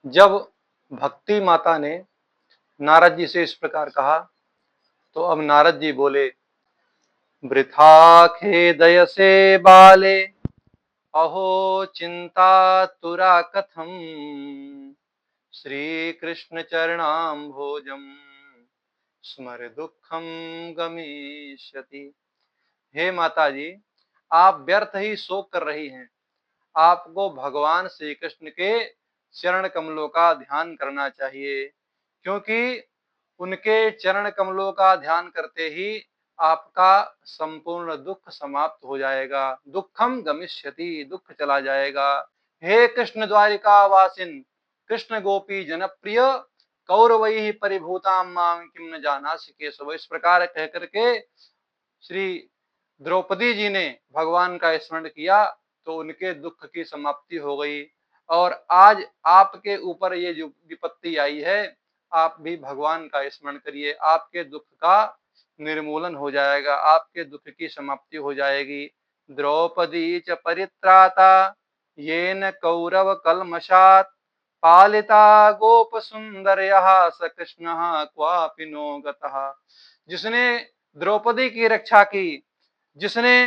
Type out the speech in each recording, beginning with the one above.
जब भक्ति माता ने नारद जी से इस प्रकार कहा, तो अब नारद जी बोले, वृथा खेदयसे बाले, अहो चिंता तुरा कथम, श्री कृष्ण चरणाम्भोजम स्मर दुखम गमिष्यति। हे माता जी, आप व्यर्थ ही शोक कर रही हैं। आपको भगवान श्री कृष्ण के चरण कमलों का ध्यान करना चाहिए, क्योंकि उनके चरण कमलों का ध्यान करते ही आपका संपूर्ण दुख समाप्त हो जाएगा। दुखम गमिष्यति, दुख चला जाएगा। हे कृष्ण द्वारिका वासिन, कृष्ण गोपी जनप्रिय, कौरवैः परिभूतां मां किम न जानासि केशव। इस प्रकार कह करके श्री द्रौपदी जी ने भगवान का स्मरण किया तो उनके दुख की समाप्ति हो गई। और आज आपके ऊपर ये जो विपत्ति आई है, आप भी भगवान का स्मरण करिए, आपके दुख का निर्मूलन हो जाएगा, आपके दुख की समाप्ति हो जाएगी। द्रौपदी च परित्राता येन कौरव कलमशात, पालिता गोप सुंदरयः स कृष्णः क्वापि नो गतः। जिसने द्रौपदी की रक्षा की, जिसने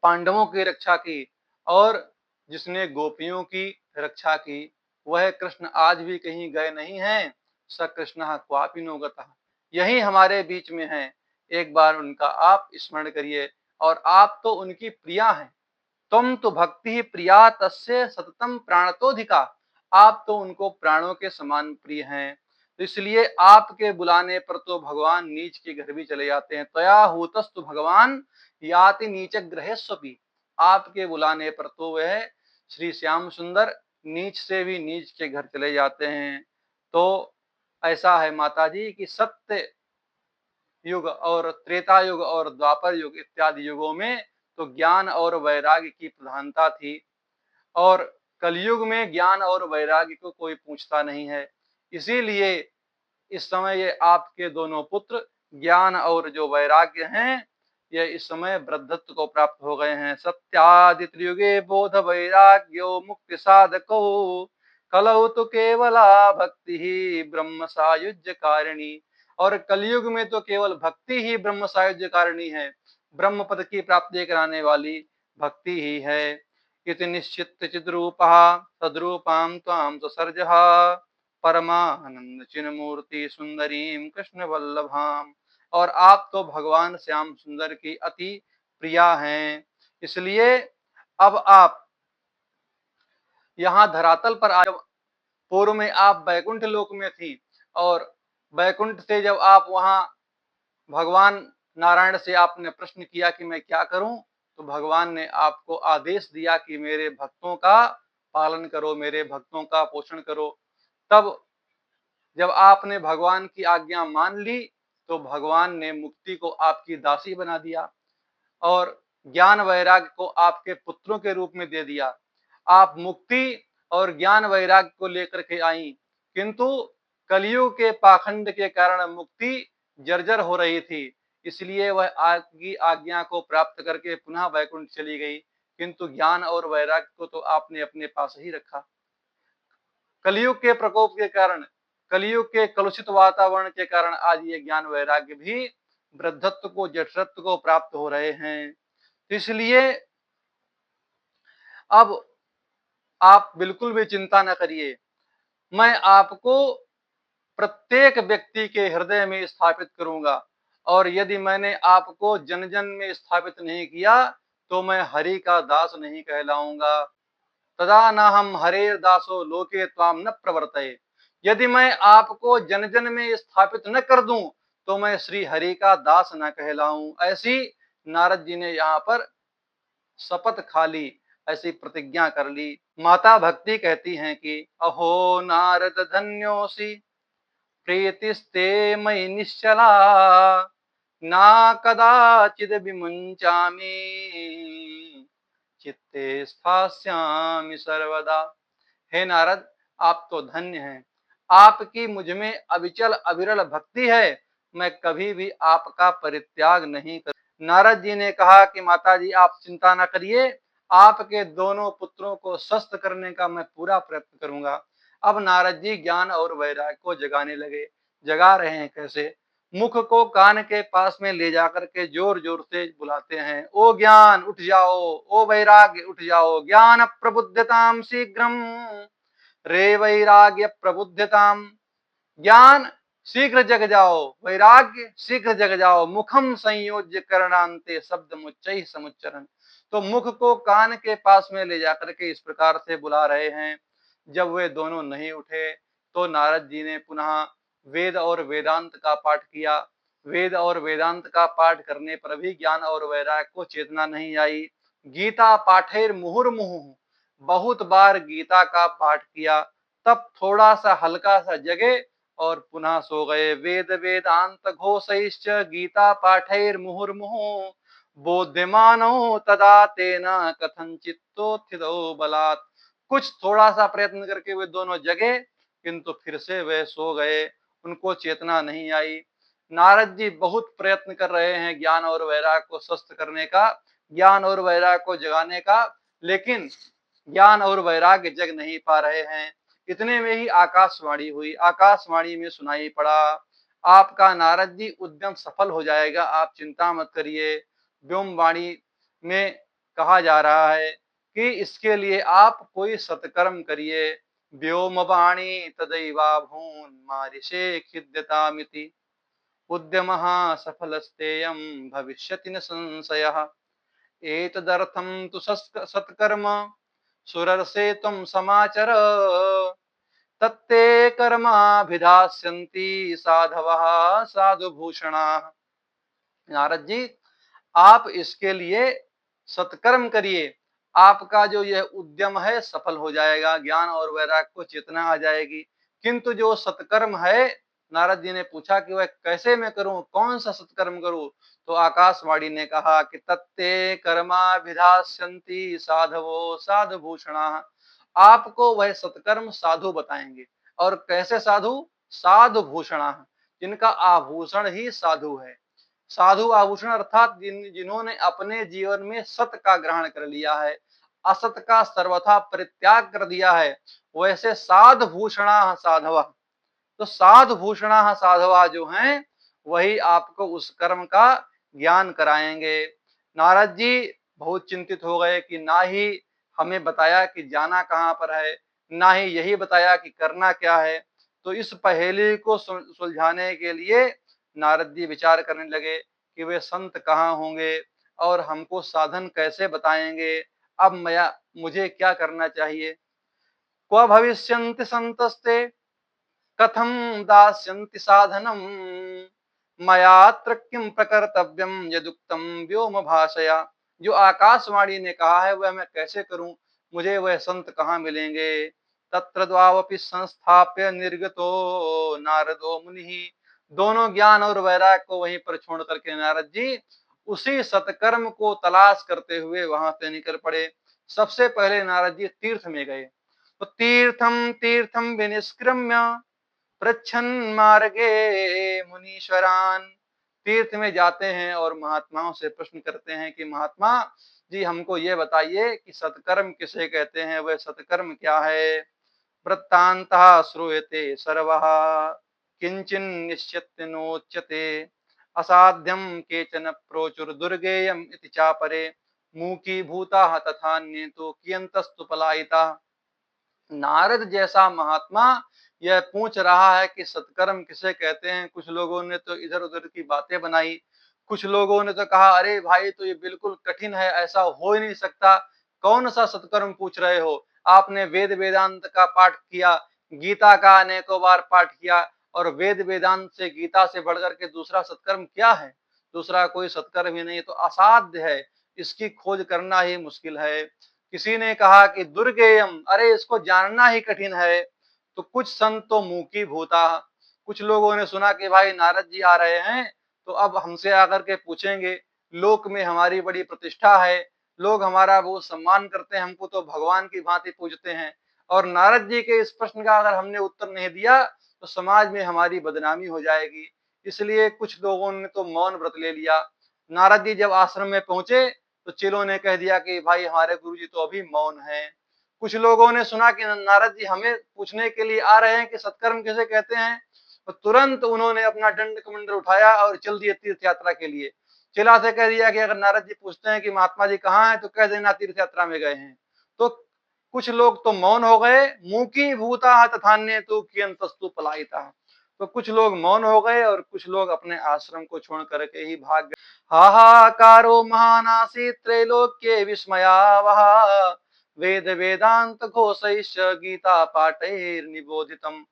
पांडवों की रक्षा की और जिसने गोपियों की रक्षा की, वह कृष्ण आज भी कहीं गए नहीं हैं। स कृष्णः क्वापि नो गतः, यही हमारे बीच में है। एक बार उनका आप स्मरण करिए, और आप तो उनकी प्रिया हैं। तुम तो भक्ति ही प्रिया तस्य सततम प्राणतोधिका, आप तो उनको प्राणों के समान प्रिय हैं। तो इसलिए आपके बुलाने पर तो भगवान नीच के घर भी चले जाते हैं। तया हूतस्तु भगवान याति नीच ग्रहेस्वपि, आपके बुलाने पर तो वह श्री श्याम सुंदर नीच से भी नीच के घर चले जाते हैं। तो ऐसा है माता जी कि सत्य युग और त्रेता युग और द्वापर युग इत्यादि युगों में तो ज्ञान और वैराग्य की प्रधानता थी, और कलयुग में ज्ञान और वैराग्य को कोई पूछता नहीं है। इसीलिए इस समय ये आपके दोनों पुत्र ज्ञान और जो वैराग्य हैं, ये इस समय वृद्धत्व को प्राप्त हो गए हैं। सत्यादित्र युगे बोध वैराग्यो मुक्ति साधको, कलौ तो केवला भक्ति ही ब्रह्म सायुज्य कारिणी। और कलयुग में तो केवल भक्ति ही ब्रह्म सायुज्य कारिणी है, ब्रह्म पद की प्राप्ति कराने वाली भक्ति ही है। इति निश्चित चिद्रूपः तद्रूपां त्वां ससर्जः, परमानंद चिन्मूर्ति सुंदरीम कृष्ण वल्लभाम। और आप तो भगवान श्याम सुंदर की अति प्रिया हैं। इसलिए अब आप यहाँ धरातल पर आए। पूर्व में आप वैकुंठ लोक में थी, और वैकुंठ से जब आप वहां भगवान नारायण से आपने प्रश्न किया कि मैं क्या करूं, तो भगवान ने आपको आदेश दिया कि मेरे भक्तों का पालन करो, मेरे भक्तों का पोषण करो। तब जब आपने भगवान की आज्ञा मान ली, तो भगवान ने मुक्ति को आपकी दासी बना दिया और ज्ञान वैराग्य को आपके पुत्रों के रूप में दे दिया। आप मुक्ति और ज्ञान वैराग्य को लेकर के आई, किंतु कलयुग के पाखंड के कारण मुक्ति जर्जर हो रही थी। इसलिए वह आपकी आज्ञा को प्राप्त करके पुनः वैकुंठ चली गई, किंतु ज्ञान और वैराग्य को तो आपने अपने पास ही रखा। कलयुग के प्रकोप के कारण, कलयुग के कलुषित वातावरण के कारण आज ये ज्ञान वैराग्य भी वृद्धत्व को, जठरत्व को प्राप्त हो रहे हैं। तो इसलिए अब आप बिल्कुल भी चिंता न करिए। मैं आपको प्रत्येक व्यक्ति के हृदय में स्थापित करूंगा, और यदि मैंने आपको जन जन में स्थापित नहीं किया, तो मैं हरि का दास नहीं कहलाऊंगा। तदा न हम हरेर दासो लोके त्वाम न प्रवर्तये। यदि मैं आपको जन जन में स्थापित न कर दूं, तो मैं श्री हरि का दास न कहलाऊं। ऐसी नारद जी ने यहाँ पर शपथ खा ली, ऐसी प्रतिज्ञा कर ली। माता भक्ति कहती हैं कि अहो नारद धन्योसी, प्रीतिस्ते मयि निश्चला, ना कदाचिद विमुंचामि, चित्ते स्थास्यामि सर्वदा। हे नारद, आप तो धन्य हैं, आपकी मुझ में अविचल अविरल भक्ति है, मैं कभी भी आपका परित्याग नहीं कर। नारद जी ने कहा कि माता जी आप चिंता न करिए, आपके दोनों पुत्रों को स्वस्थ करने का मैं पूरा प्रयत्न करूंगा। अब नारद जी ज्ञान और वैराग्य को जगाने लगे। जगा रहे हैं कैसे? मुख को कान के पास में ले जाकर के जोर जोर से बुलाते हैं, ओ ज्ञान उठ जाओ, ओ वैराग्य उठ जाओ, ज्ञान प्रबुद्धताम शीघ्रम, रे वैराग्य प्रबुद्धताम। ज्ञान शीघ्र जग जाओ, वैराग्य शीघ्र जग जाओ, मुखम संयोज्य करणांते शब्द मुच्चै समुच्चरण। तो मुख को कान के पास में ले जाकर के इस प्रकार से बुला रहे हैं। जब वे दोनों नहीं उठे तो नारद जी ने पुनः वेद और वेदांत का पाठ किया। वेद और वेदांत का पाठ करने पर भी ज्ञान और वैराग्य को चेतना नहीं आई। गीता पाठेर मुहुर्मुहु, बहुत बार गीता का पाठ किया, तब थोड़ा सा हल्का सा जगे और पुनः सो गए। वेद वेदांत घोषैश्च गीता पाठैर मुहुर्मुहु, बोध्यमानो तदा तेना कथंचित्तोत्थितो बलात्। कुछ थोड़ा सा प्रयत्न करके वे दोनों जगे, किंतु फिर से वे सो गए, उनको चेतना नहीं आई। नारद जी बहुत प्रयत्न कर रहे हैं ज्ञान और वैराग्य को स्वस्थ करने का, ज्ञान और वैराग्य को जगाने का, लेकिन ज्ञान और वैराग्य जग नहीं पा रहे हैं। इतने में ही आकाशवाणी हुई। आकाशवाणी में सुनाई पड़ा, आपका नारद जी उद्यम सफल हो जाएगा, आप चिंता मत करिए। व्योमवाणी में कहा जा रहा है कि इसके लिए आप कोई सत्कर्म करिए। व्योमवाणी तदैवाभून् मारिषे खिद्यतामिति, उद्यमः सफलस्तेयं भविष्यति न संशयः। एतदर्थं तु सत्कर्म सुरर्षे त्वं समाचर, तत्ते कर्माभिधास्यन्ति साधवः साधुभूषणाः। नारद जी, आप इसके लिए सत्कर्म करिए, आपका जो यह उद्यम है सफल हो जाएगा, ज्ञान और वैराग्य को चेतना आ जाएगी। किंतु जो सत्कर्म है, नारद जी ने पूछा कि वह कैसे मैं करूं, कौन सा सत्कर्म करूं? तो आकाशवाणी ने कहा कि तत्ते कर्माभिधास्यन्ति साधवो साधुभूषणाः। आपको वह सत्कर्म साधु बताएंगे। और कैसे साधु? साधुभूषणाः, जिनका आभूषण ही साधु है। साधु आभूषण अर्थात जिन्होंने अपने जीवन में सत्य का ग्रहण कर लिया है, असत का सर्वथा परित्याग कर दिया है, वैसे साधुभूषणा साधवा। तो साधुभूषणा साधवा जो हैं, वही आपको उस कर्म का ज्ञान कराएंगे। नारद जी बहुत चिंतित हो गए कि ना ही हमें बताया कि जाना कहाँ पर है, ना ही यही बताया कि करना क्या है। तो इस पहेली को सुलझाने के लिए नारद जी विचार करने लगे कि वे संत कहाँ होंगे और हमको साधन कैसे बताएंगे। अब मुझे क्या करना चाहिए? क्व भविष्यन्ति संतस्ते कथम दास्यन्ति साधनम, मयात्र किम प्रकर्तव्यम यदुक्तम व्योम भाषया। जो आकाशवाणी ने कहा है वह मैं कैसे करूं, मुझे वह संत कहाँ मिलेंगे? तत्र द्वावपि संस्थाप्य निर्गतो नारदो मुनि। दोनों ज्ञान और वैराग्य को वहीं पर छोड़ करके नारद जी उसी सत्कर्म को तलाश करते हुए वहां से निकल पड़े। सबसे पहले नारद जी तीर्थ में गए। तो तीर्थम तीर्थम विनिष्क्रम्य पृच्छन् मार्गे मुनीश्वरान। तीर्थ में जाते हैं और महात्माओं से प्रश्न करते हैं कि महात्मा जी हमको ये बताइए कि सत्कर्म किसे कहते हैं, वह सत्कर्म क्या है? वृत्तान्तः श्रूयते सर्वः किंचिन निश्चित्य नोच्यते, असाध्यम केचन प्रोचुर्दुर्गेयम इति चापरे, मूकी भूताः तथान्ये तो कियंतस्तु पलायिताः। नारद जैसा महात्मा यह पूछ रहा है कि सत्कर्म किसे कहते हैं। कुछ लोगों ने तो इधर उधर की बातें बनाई, कुछ लोगों ने तो कहा अरे भाई तो ये बिल्कुल कठिन है, ऐसा हो ही नहीं सकता, कौन सा सत्कर्म पूछ रहे हो? आपने वेद वेदांत का पाठ किया, गीता का अनेकों बार पाठ किया, और वेद वेदांत से गीता से बढ़कर के दूसरा सत्कर्म क्या है? दूसरा कोई सत्कर्म ही नहीं, तो असाध्य है, इसकी खोज करना ही मुश्किल है। किसी ने कहा कि दुर्गेयम, अरे इसको जानना ही कठिन है। तो कुछ संत तो मूकी भूता, कुछ लोगों ने सुना कि भाई नारद जी आ रहे हैं तो अब हमसे आकर के पूछेंगे, लोक में हमारी बड़ी प्रतिष्ठा है, लोग हमारा बहुत सम्मान करते हैं, हमको तो भगवान की भांति पूजते हैं, और नारद जी के इस प्रश्न का अगर हमने उत्तर नहीं दिया तो समाज में हमारी बदनामी हो जाएगी। इसलिए कुछ लोगों ने तो मौन व्रत ले लिया। नारद जी जब आश्रम में पहुंचे तो चेलों ने कह दिया कि भाई हमारे गुरु जी तो अभी मौन हैं। कुछ लोगों ने सुना कि नारद जी हमें पूछने के लिए आ रहे हैं कि सत्कर्म किसे कहते हैं, तो तुरंत उन्होंने अपना दंड कमंडल उठाया और चल दिए तीर्थ यात्रा के लिए। चिल्ला से कह दिया कि अगर नारद जी पूछते हैं कि महात्मा जी कहाँ हैं, तो कह देना तीर्थ यात्रा में गए हैं। तो कुछ लोग तो मौन हो गए, मूकी भूता तथान्य तो कियंतस्तु पलायिता। तो कुछ लोग मौन हो गए और कुछ लोग अपने आश्रम को छोड़ करके ही भाग गए। हाहाकारो महानासी त्रैलोक्ये विस्मयावह वेद वेदांत घोषैश्च गीता पाठैर्निबोधितम्।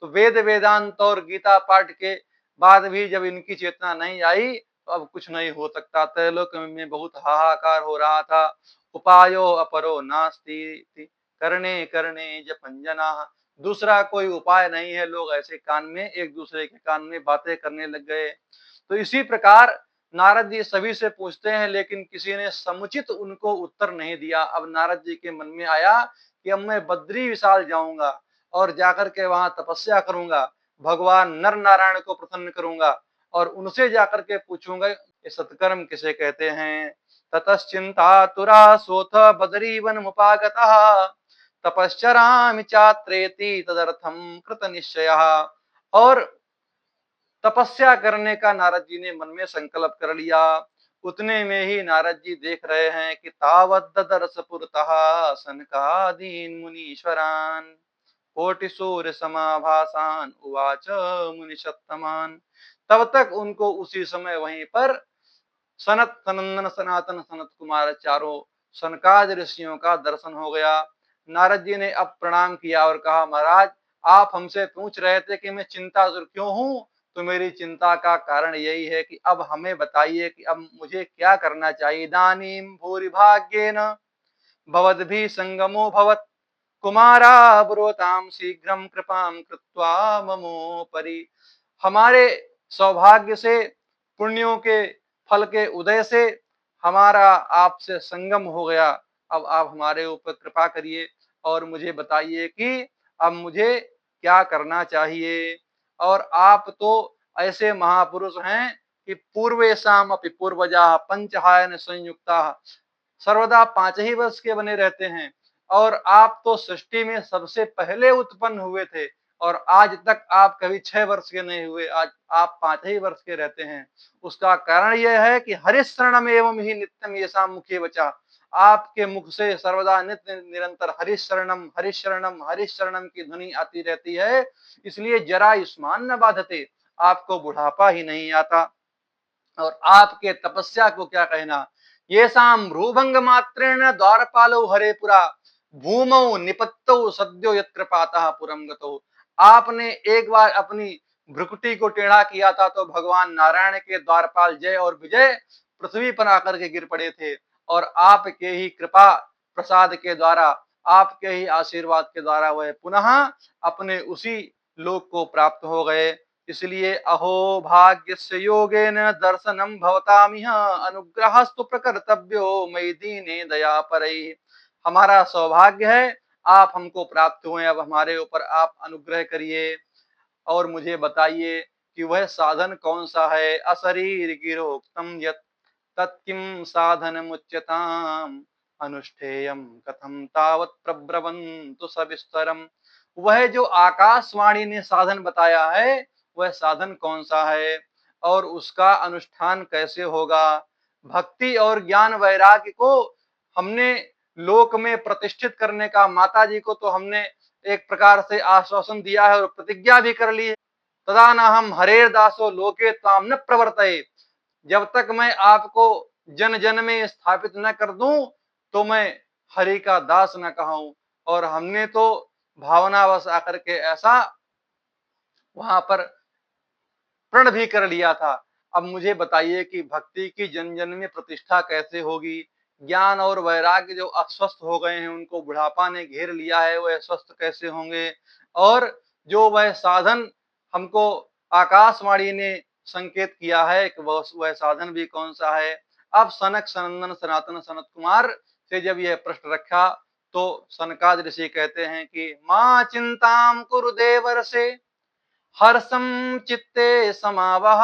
तो वेद वेदांत और गीता पाठ के बाद भी जब इनकी चेतना नहीं आई, तो अब कुछ नहीं हो सकता। त्रैलोक में बहुत हाहाकार हो रहा था। उपायो अपरो नास्ति करने करने जपंजना। दूसरा कोई उपाय नहीं है, लोग ऐसे कान में एक दूसरे के कान में बातें करने लग गए। तो इसी प्रकार नारद जी सभी से पूछते हैं, लेकिन किसी ने समुचित उनको उत्तर नहीं दिया। अब नारद जी के मन में आया कि अब मैं बद्री विशाल जाऊंगा और जाकर के वहां तपस्या करूंगा, भगवान नर नारायण को प्रसन्न करूंगा और उनसे जाकर के पूछूंगा ये सत्कर्म किसे कहते हैं। ततश्चिंता तुरा सोथ बदरी वन मुपागतः तपश्चरामि चात्रेति तदर्थम कृत निश्चय। और तपस्या करने का नारद जी ने मन में संकल्प कर लिया। उतने में ही नारद जी देख रहे हैं कि तावद ददर्श पुरतः सनकादीन मुनीश्वरान कोटि सूर्य समाभासान उवाच मुनिषत्तमान। तब तक उनको उसी समय वहीं पर सनत सनंदन सनातन सनत कुमार चारों सनकाद ऋषियों का दर्शन हो गया। नारद जी ने अब प्रणाम किया और कहा, महाराज आप हमसे पूछ रहे थे कि मैं चिंतातुर क्यों हूं, तो मेरी चिंता का कारण यही है कि अब हमें बताइए कि अब मुझे क्या करना चाहिए। इदानीं भूरि भाग्येन भवद्भिः संगमो भवत् कुमारा ब्रोताम शीघ्रम कृपाम कृत्वा ममोपरि। हमारे सौभाग्य से, पुण्यों के फल के उदय से हमारा आपसे संगम हो गया। अब आप हमारे ऊपर कृपा करिए और मुझे बताइए कि अब मुझे क्या करना चाहिए। और आप तो ऐसे महापुरुष हैं कि पूर्वेशाम अपि पूर्वजा पंचहायन संयुक्ता, सर्वदा 5 ही वर्ष के बने रहते हैं। और आप तो सृष्टि में सबसे पहले उत्पन्न हुए थे और आज तक आप कभी 6 वर्ष के नहीं हुए, आज आप 5 ही वर्ष के रहते हैं। उसका कारण यह है कि हरिशरणम एवं ही नित्यम येषां मुखे वचा। आपके मुख से सर्वदा नित्य निरंतर हरिशरणम हरिशरणम हरिशरणम की ध्वनि आती रहती है, इसलिए जरा युष्मान न बाधते, आपको बुढ़ापा ही नहीं आता। और आपके तपस्या को क्या कहना। ये शाम भ्रूभंग मात्रेण द्वारपालो हरे पुरा भूमौ निपत्तौ सद्यो यत्कृपातः पुरम गतो। आपने एक बार अपनी भ्रुकुटी को टेढ़ा किया था तो भगवान नारायण के द्वारपाल जय और विजय पृथ्वी पर आकर के गिर पड़े थे। और आपके ही कृपा प्रसाद के द्वारा, आपके ही आशीर्वाद के द्वारा वह पुनः अपने उसी लोक को प्राप्त हो गए। इसलिए अहो भाग्यस्य योगेन दर्शनम भवतामिह अनुग्रहस्तु प्रकर्तव्यो मयि दीने दया परैः। हमारा सौभाग्य है, आप हमको प्राप्त हुए, अब हमारे ऊपर आप अनुग्रह करिए और मुझे बताइए कि वह साधन कौन सा है। अशरीर गिरोक्तम यत् तत्किं साधनमुच्यताम् अनुष्ठेयं कथं तावत् प्रब्रवन्तु सविस्तरम्। वह जो आकाशवाणी ने साधन बताया है, वह साधन कौन सा है और उसका अनुष्ठान कैसे होगा। भक्ति और ज्ञान वैराग्य को हमने लोक में प्रतिष्ठित करने का माता जी को तो हमने एक प्रकार से आश्वासन दिया है और प्रतिज्ञा भी कर ली है। तदा न हम हरेर दासो लोके ताम न प्रवर्तये। जब तक मैं आपको जन जन में स्थापित न कर दूं, तो मैं हरि का दास न कहूं। और हमने तो भावनावश आकर के ऐसा वहां पर प्रण भी कर लिया था। अब मुझे बताइए कि भक्ति की जन जन में प्रतिष्ठा कैसे होगी। ज्ञान और वैराग्य जो अस्वस्थ हो गए हैं, उनको बुढ़ापा ने घेर लिया है, वह स्वस्थ कैसे होंगे। और जो वह साधन हमको आकाशवाणी ने संकेत किया है कि वह साधन भी कौन सा है। अब सनक सनंदन सनातन सनत कुमार से जब यह प्रश्न रखा, तो सनकाद ऋषि कहते हैं कि मां चिंताम कुरु देवर्षे हर्षम चित्ते समावह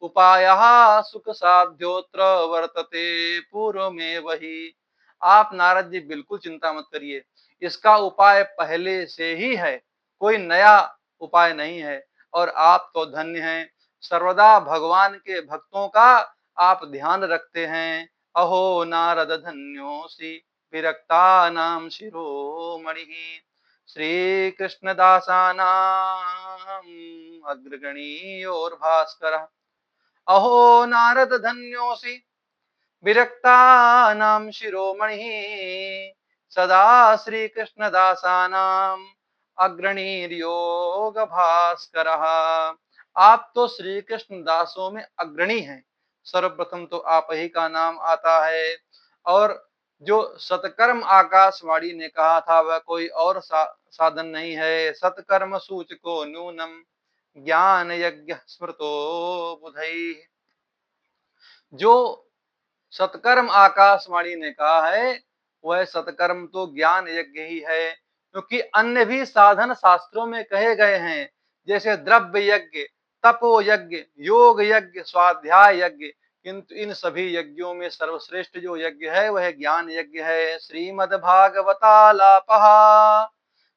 उपायः सुख साध्योत्र वर्तते पूर्व में वही। आप नारद जी बिल्कुल चिंता मत करिए, इसका उपाय पहले से ही है, कोई नया उपाय नहीं है। और आप तो धन्य हैं, सर्वदा भगवान के भक्तों का आप ध्यान रखते हैं। अहो नारद धन्योऽसि विरक्तानां शिरोमणिः, श्री कृष्णदासानां अग्रगण्योर्भास्करः। अहो नारद धन्योऽसि विरक्तानां शिरोमणिः, सदा श्री कृष्णदासानां अग्रणीर्योग भास्करः। आप तो श्री कृष्ण दासों में अग्रणी हैं, सर्वप्रथम तो आप ही का नाम आता है। और जो सतकर्म आकाशवाणी ने कहा था वह कोई और साधन नहीं है। सतकर्म सूचको नूनम ज्ञान यज्ञ स्मृतो बुधई। जो सतकर्म आकाशवाणी ने कहा है वह सतकर्म तो ज्ञान यज्ञ ही है, क्योंकि अन्य भी साधन शास्त्रों में कहे गए हैं, जैसे द्रव्य यज्ञ, तपो यज्ञ, योग यज्ञ, स्वाध्याय यज्ञ। किंतु इन सभी यज्ञों में सर्वश्रेष्ठ जो यज्ञ है वह ज्ञान यज्ञ है। श्रीमद्भागवतालापः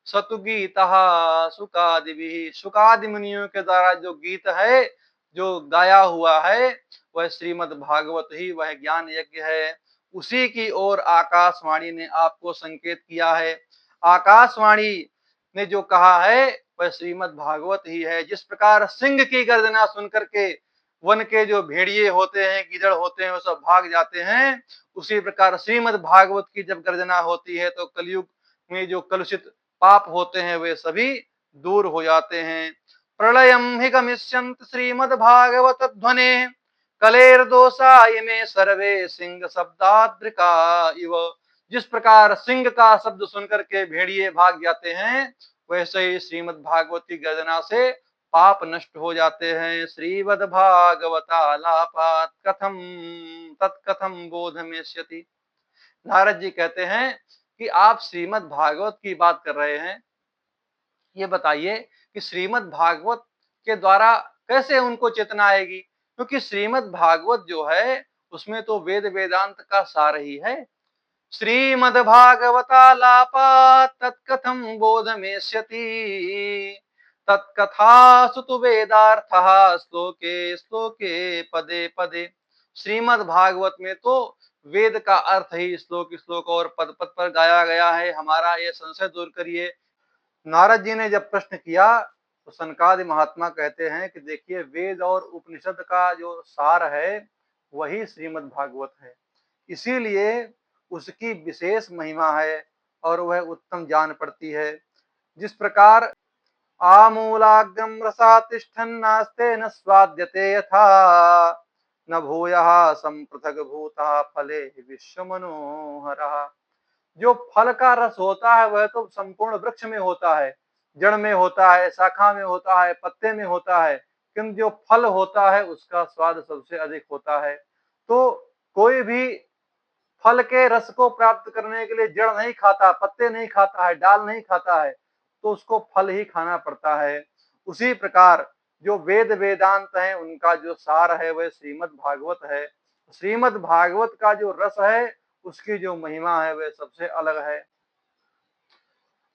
सतुगीतः सुकादिभिः, सुकादि मुनियों के द्वारा जो गीत है, जो गाया हुआ है, वह श्रीमद् भागवत ही वह ज्ञान यज्ञ है। उसी की ओर आकाशवाणी ने आपको संकेत किया है। आकाशवाणी ने जो कहा है वह श्रीमद् भागवत ही है। जिस प्रकार सिंह की गर्जना सुनकर के वन के जो भेड़िए होते हैं, गीदड़ होते हैं, वो सब भाग जाते हैं, उसी प्रकार श्रीमद् भागवत की जब गर्जना होती है तो कलयुग में जो कलुषित पाप होते हैं वे सभी दूर हो जाते हैं। प्रलयम हि गमिष्यन्ति श्रीमद्भागवत ध्वने, कलेर्दोषा इमे सर्वे सिंह शब्दाद्रिका इव। जिस प्रकार सिंह का शब्द सुनकर के भेड़िए भाग जाते हैं, वैसे ही श्रीमद् भागवत की गर्जना से पाप नष्ट हो जाते हैं। श्रीमद् भागवतालापात् कथम तत्कथम बोधमेष्यति। नारद जी कहते हैं कि आप श्रीमद् भागवत की बात कर रहे हैं, ये बताइए कि श्रीमद् भागवत के द्वारा कैसे उनको चेतना आएगी, क्योंकि श्रीमद् भागवत जो है उसमें तो वेद वेदांत का सार ही है। श्रीमद्भागवतालापात् तत्कथं बोधमेष्यति, तत्कथासु तु वेदार्थः श्लोके श्लोके पदे पदे। श्रीमद् भागवत में तो वेद का अर्थ ही श्लोक श्लोक और पद पद पर गाया गया है। हमारा ये संशय दूर करिए। नारद जी ने जब प्रश्न किया तो सनकादि महात्मा कहते हैं कि देखिए, वेद और उपनिषद का जो सार है वही श्रीमद् भागवत है, इसीलिए उसकी विशेष महिमा है और वह उत्तम जान पड़ती है। जिस प्रकार आमूलाग्रम रसातिष्ठन्नास्ते न स्वाद्यते यथा, न भूयः संपृथग भूता फले विश्व मनोहरः। जो फल का रस होता है वह तो संपूर्ण वृक्ष में होता है, जड़ में होता है, शाखा में होता है, पत्ते में होता है, किंतु जो फल होता है उसका स्वाद सबसे अधिक होता है। तो कोई भी फल के रस को प्राप्त करने के लिए जड़ नहीं खाता, पत्ते नहीं खाता है, डाल नहीं खाता है, तो उसको फल ही खाना पड़ता है। उसी प्रकार जो वेद वेदांत है उनका जो सार है वह श्रीमद् भागवत है। श्रीमद् भागवत का जो रस है उसकी जो महिमा है वह सबसे अलग है।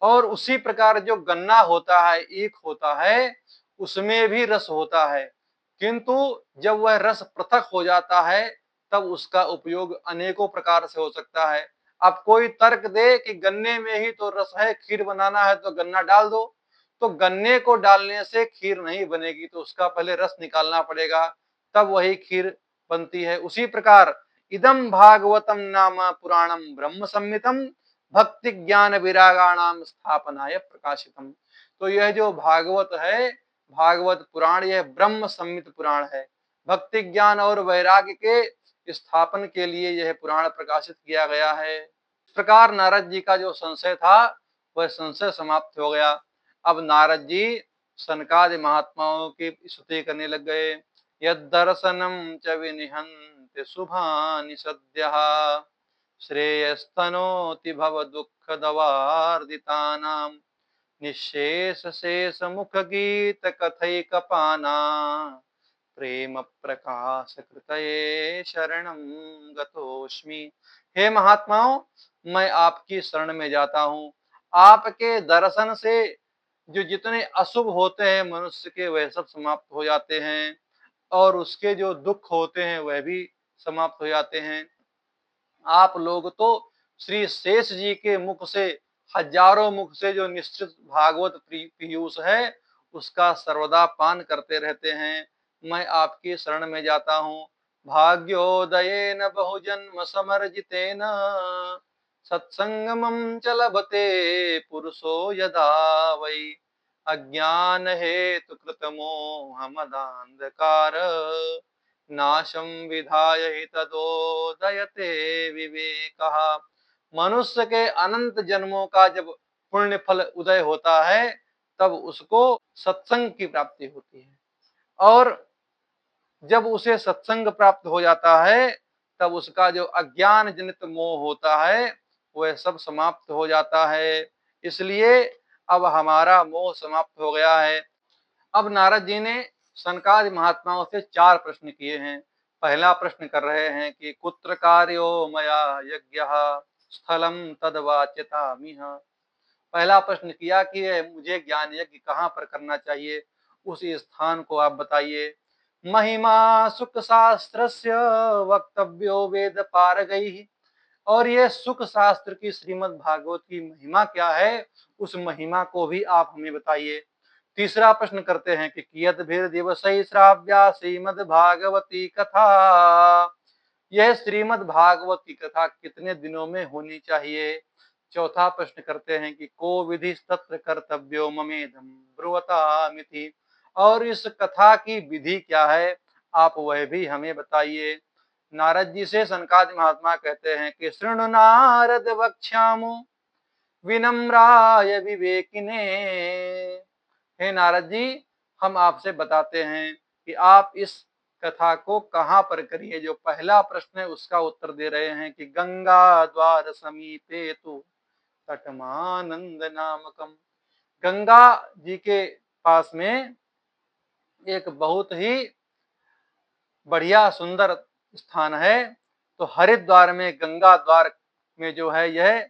और उसी प्रकार जो गन्ना होता है, ईख होता है, उसमें भी रस होता है, किंतु जब वह रस पृथक हो जाता है तब उसका उपयोग अनेकों प्रकार से हो सकता है। अब कोई तर्क दे कि गन्ने में ही तो रस है, खीर बनाना है तो गन्ना डाल दो, तो गन्ने को डालने से खीर नहीं बनेगी, तो उसका पहले रस निकालना पड़ेगा, तब वही खीर बनती है। उसी प्रकार इदम भागवतम नाम पुराणम ब्रह्म संहितम भक्ति ज्ञान विरागाणाम स्थापनाय प्रकाशितम। तो यह जो भागवत है, भागवत पुराण, यह ब्रह्म संहित पुराण है। भक्ति ज्ञान और वैराग्य के स्थापन के लिए यह पुराण प्रकाशित किया गया है। इस प्रकार नारद जी का जो संशय था वह संशय समाप्त हो गया। अब नारद जी सनकादि महात्माओं की स्तुति करने लग गए। यद्दर्शनम च विनिहन्ति शुभानि सद्यः, श्रेयस्तनोति भव दुःखदवार्दितानां, निःशेष शेष मुख गीत कथैकपाना, प्रेम प्रकाश कृतये शरणं गतोऽस्मि। हे महात्माओं, मैं आपकी शरण में जाता हूँ। आपके दर्शन से जो जितने अशुभ होते हैं मनुष्य के, वह सब समाप्त हो जाते हैं और उसके जो दुख होते हैं वह भी समाप्त हो जाते हैं। आप लोग तो श्री शेष जी के मुख से, हजारों मुख से जो निश्चित भागवत पीयूष है, उसका सर्वदा पान करते रहते हैं। मैं आपकी शरण में जाता हूँ। भाग्योदयेन बहुजन्म समर्जितेन सत्संगमं च लभते पुरुषो यदा वै अज्ञान हेतु कृतमोह मदान्धकार नाशं विधाय हि तदोदयते विवेकः। मनुष्य के अनंत जन्मों का जब पुण्य फल उदय होता है, तब उसको सत्संग की प्राप्ति होती है और जब उसे सत्संग प्राप्त हो जाता है, तब उसका जो अज्ञान जनित मोह होता है वह सब समाप्त हो जाता है। इसलिए अब हमारा मोह समाप्त हो गया है। अब नारद जी ने सनकादि महात्माओं से 4 प्रश्न किए हैं। पहला प्रश्न कर रहे हैं कि कुत्र कार्यो मया यज्ञः स्थलं तद्वाच्यतामिह। पहला प्रश्न किया कि मुझे ज्ञान यज्ञ कहाँ पर करना चाहिए, उस स्थान को आप बताइए। महिमा सुख शास्त्रस्य वक्तव्यो वेद पारगैः। और ये सुख शास्त्र की श्रीमद् भागवत की महिमा क्या है, उस महिमा को भी आप हमें बताइए। तीसरा प्रश्न करते हैं कि कियत भीर दिवसै श्राव्या श्रीमद् भागवती कथा। यह श्रीमद् भागवत की कथा कितने दिनों में होनी चाहिए। चौथा प्रश्न करते हैं कि को विधि तत्र कर्तव्यो ममेधम ब्रुवतामिति। और इस कथा की विधि क्या है, आप वह भी हमें बताइए। नारद जी से सनकादि महात्मा कहते हैं कि शृणु नारद वक्ष्यामो विनम्राय विवेकिने। हे नारद जी, हम आपसे बताते हैं कि आप इस कथा को कहाँ पर करिए। जो पहला प्रश्न है उसका उत्तर दे रहे हैं कि गंगा द्वार समीपे तु तटमानंद नामकम। गंगा जी के पास में एक बहुत ही बढ़िया सुंदर स्थान है। तो हरिद्वार में गंगा द्वार में जो है यह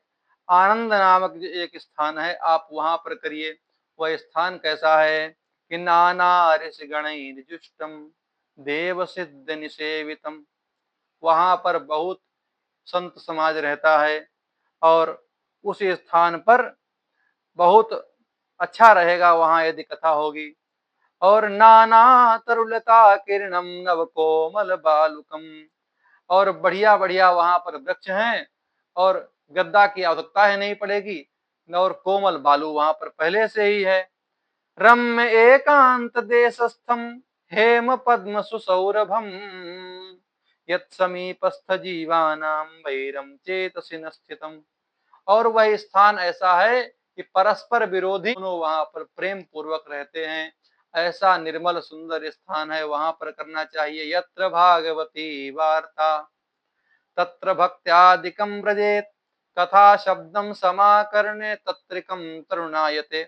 आनंद नामक एक स्थान है, आप वहां पर करिए। वह स्थान कैसा है कि नाना ऋषि गणैर्जुष्टम देव सिद्ध निसेवितम। वहां पर बहुत संत समाज रहता है और उस स्थान पर बहुत अच्छा रहेगा वहां यदि कथा होगी। और नाना तरुलता किरणम नव कोमल बालुकम। और बढ़िया बढ़िया वहां पर वृक्ष हैं और गद्दा की आवश्यकता है नहीं पड़ेगी, और कोमल बालू वहां पर पहले से ही है। रम्य एकांत देशस्थम हेम पद्म सुसौरभम यत् समीपस्थ जीवानां वैरम चेतसि न स्थितम। और वह स्थान ऐसा है कि परस्पर विरोधी दोनों वहां पर प्रेम पूर्वक रहते हैं। ऐसा निर्मल सुंदर स्थान है, वहां पर करना चाहिए। यत्र भागवती वार्ता तत्र भक्त्यादिकं व्रजेत कथा शब्दम समाकरणे तत्रिकम तरुणायते।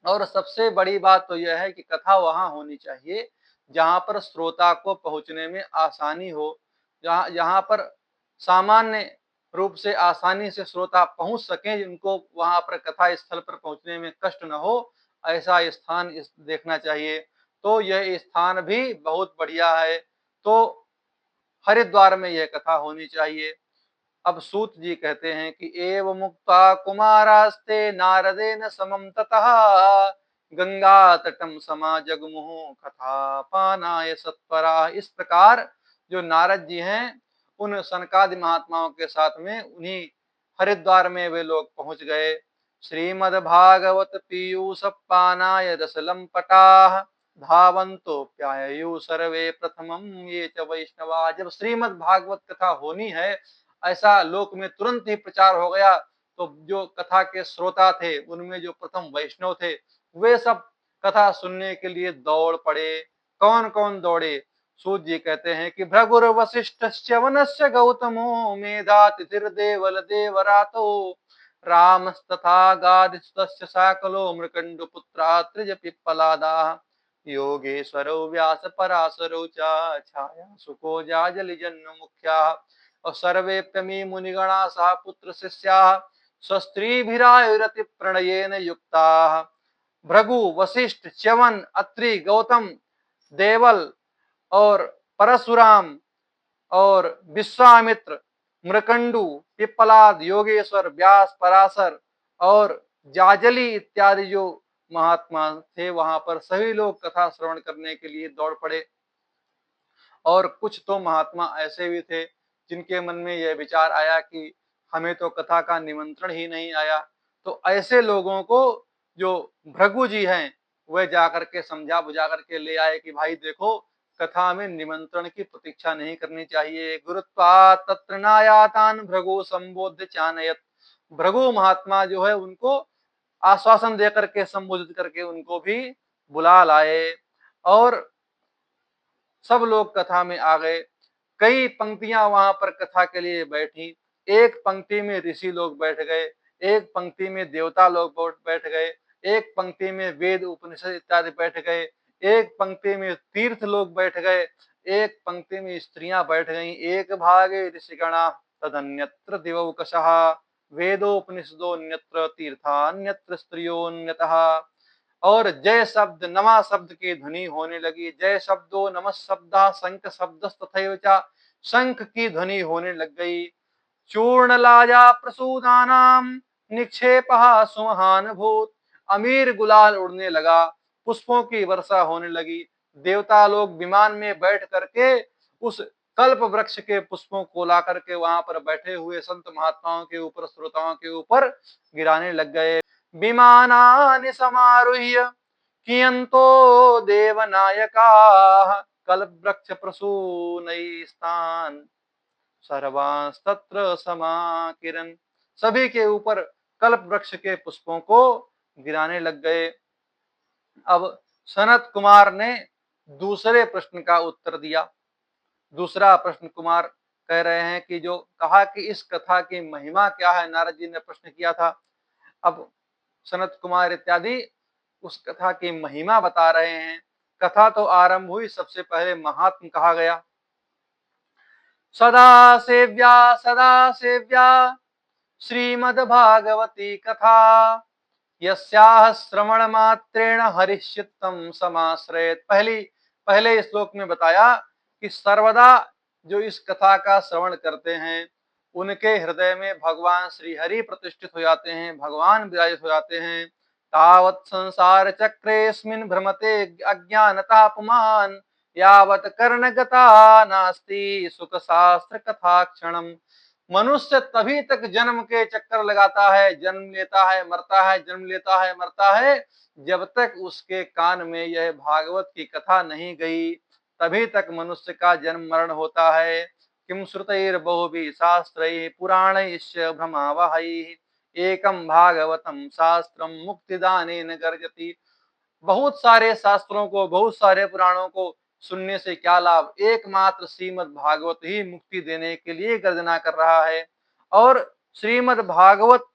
और सबसे बड़ी बात तो यह है कि कथा वहां होनी चाहिए जहां पर श्रोता को पहुंचने में आसानी हो, जहां पर सामान्य रूप से आसानी से श्रोता पहुंच सके, जिनको वहां पर कथा स्थल पर पहुंचने में कष्ट न हो, ऐसा स्थान देखना चाहिए। तो यह स्थान भी बहुत बढ़िया है। तो हरिद्वार में यह कथा होनी चाहिए। अब सूत जी कहते हैं कि एव मुक्ता कुमारास्ते नारदेन समम ततः गंगा तटम समा जगमुहु कथा पानाय सत्परा। इस प्रकार जो नारद जी हैं, उन सनकादि महात्माओं के साथ में उन्हीं हरिद्वार में वे लोग पहुंच गए। श्रीमद् भागवत पीयूष पानाय रसलम पटाह धावंतो प्यायु सर्वे प्रथमम ये च वैष्णवा। जब श्रीमद् भागवत कथा होनी है, ऐसा लोक में तुरंत ही प्रचार हो गया, तो जो कथा के श्रोता थे उनमें जो प्रथम वैष्णव थे, वे सब कथा सुनने के लिए दौड़ पड़े। कौन कौन दौड़े? सूत जी कहते हैं कि भृगुर वशिष्ठ वनस्य गौतमो मेधातिथिर्देवल देवरातो रामस्तथा गादिस्तस्य साकलो मृकंडु पुत्रा त्रिज पिप्पलादा योगेश्वरो व्यास पराशरो च छाया सुको जाजलि जन्म मुख्या। और सर्वेप्यमी मुनिगणा सह पुत्र शिष्या स्वस्त्रीभिरायुरति प्रणयेन युक्ता। भृगु, वशिष्ठ, च्यवन, अत्रि, गौतम, देवल और परशुराम और विश्वामित्र, मृकंडु, पिप्पलाद, योगेश्वर, व्यास, पराशर और जाजली इत्यादि जो महात्मा थे वहां पर सभी लोग कथा श्रवण करने के लिए दौड़ पड़े। और कुछ तो महात्मा ऐसे भी थे जिनके मन में यह विचार आया कि हमें तो कथा का निमंत्रण ही नहीं आया। तो ऐसे लोगों को जो भृगु जी हैं वह जाकर के समझा बुझा करके ले आए कि भाई देखो, कथा में निमंत्रण की प्रतीक्षा नहीं करनी चाहिए। गुरुत्वा तत्र नायातान भृगु संबोध्य चानयत। भृगु महात्मा जो है उनको आश्वासन देकर के संबोधित करके उनको भी बुला लाए और सब लोग कथा में आ गए। कई पंक्तियां वहां पर कथा के लिए बैठी। एक पंक्ति में ऋषि लोग बैठ गए, एक पंक्ति में देवता लोग बैठ गए, एक पंक्ति में वेद उपनिषद इत्यादि बैठ गए, एक पंक्ति में तीर्थ लोग बैठ गए, एक पंक्ति में स्त्रियां बैठ गईं। एक भागे ऋषिगणा तदन्यत्र दिवौकशः वेदोपनिषदोन्यत्र तीर्थान्यत्र स्त्रियोन्यतः। और जय शब्द नमा शब्द की ध्वनि होने लगी। जय शब्दो नमः शब्दा शंख शब्द तथैव च। शंख की ध्वनि होने लग गई। चूर्णलाजा प्रसूदानाम निक्षेपः सुमहान भूत। अमीर गुलाल उड़ने लगा, पुष्पों की वर्षा होने लगी। देवता लोग विमान में बैठ करके उस कल्प वृक्ष के पुष्पों को ला करके वहां पर बैठे हुए संत महात्माओं के ऊपर, श्रोताओं के ऊपर गिराने लग गए। विमानानि समारुह्य कियन्तो देवनायकाः कल्पवृक्ष प्रसूनैस्तान् सर्वांस्तत्र समाकिरन्। सभी के ऊपर कल्प वृक्ष के पुष्पों को गिराने लग गए। अब सनत कुमार ने दूसरे प्रश्न का उत्तर दिया। दूसरा प्रश्न कुमार कह रहे हैं कि जो कहा कि इस कथा की महिमा क्या है, नारद जी ने प्रश्न किया था। अब सनत कुमार इत्यादि उस कथा की महिमा बता रहे हैं। कथा तो आरंभ हुई, सबसे पहले महात्म कहा गया। सदा सेव्या श्रीमद्भागवती कथा यस्याः श्रवण मात्रेण हरिश्चित्तम समाश्रयेत्। पहले श्लोक में बताया कि सर्वदा जो इस कथा का श्रवण करते हैं उनके हृदय में भगवान श्री हरि प्रतिष्ठित हो जाते हैं, भगवान विराजित हो जाते हैं। तावत् संसार चक्रेस्मिन् भ्रमते अज्ञानता पुमान् यावत् कर्णगता नास्ति सुख शास्त्र कथा क्षणम। मनुष्य तभी तक जन्म के चक्कर लगाता है, जन्म लेता है मरता है, जन्म लेता है मरता है, जब तक उसके कान में यह भागवत की कथा नहीं गई तभी तक मनुष्य का जन्म मरण होता है। किम श्रुतैर्बहुभिः शास्त्रैः पुराणैश्च भ्रमावहैः एकम भागवतम शास्त्रम मुक्तिदानेन गर्जति। बहुत सारे शास्त्रों को, बहुत सारे पुराणों को सुनने से क्या लाभ, एकमात्र श्रीमद् भागवत ही मुक्ति देने के लिए गर्जना कर रहा है। और श्रीमद् भागवत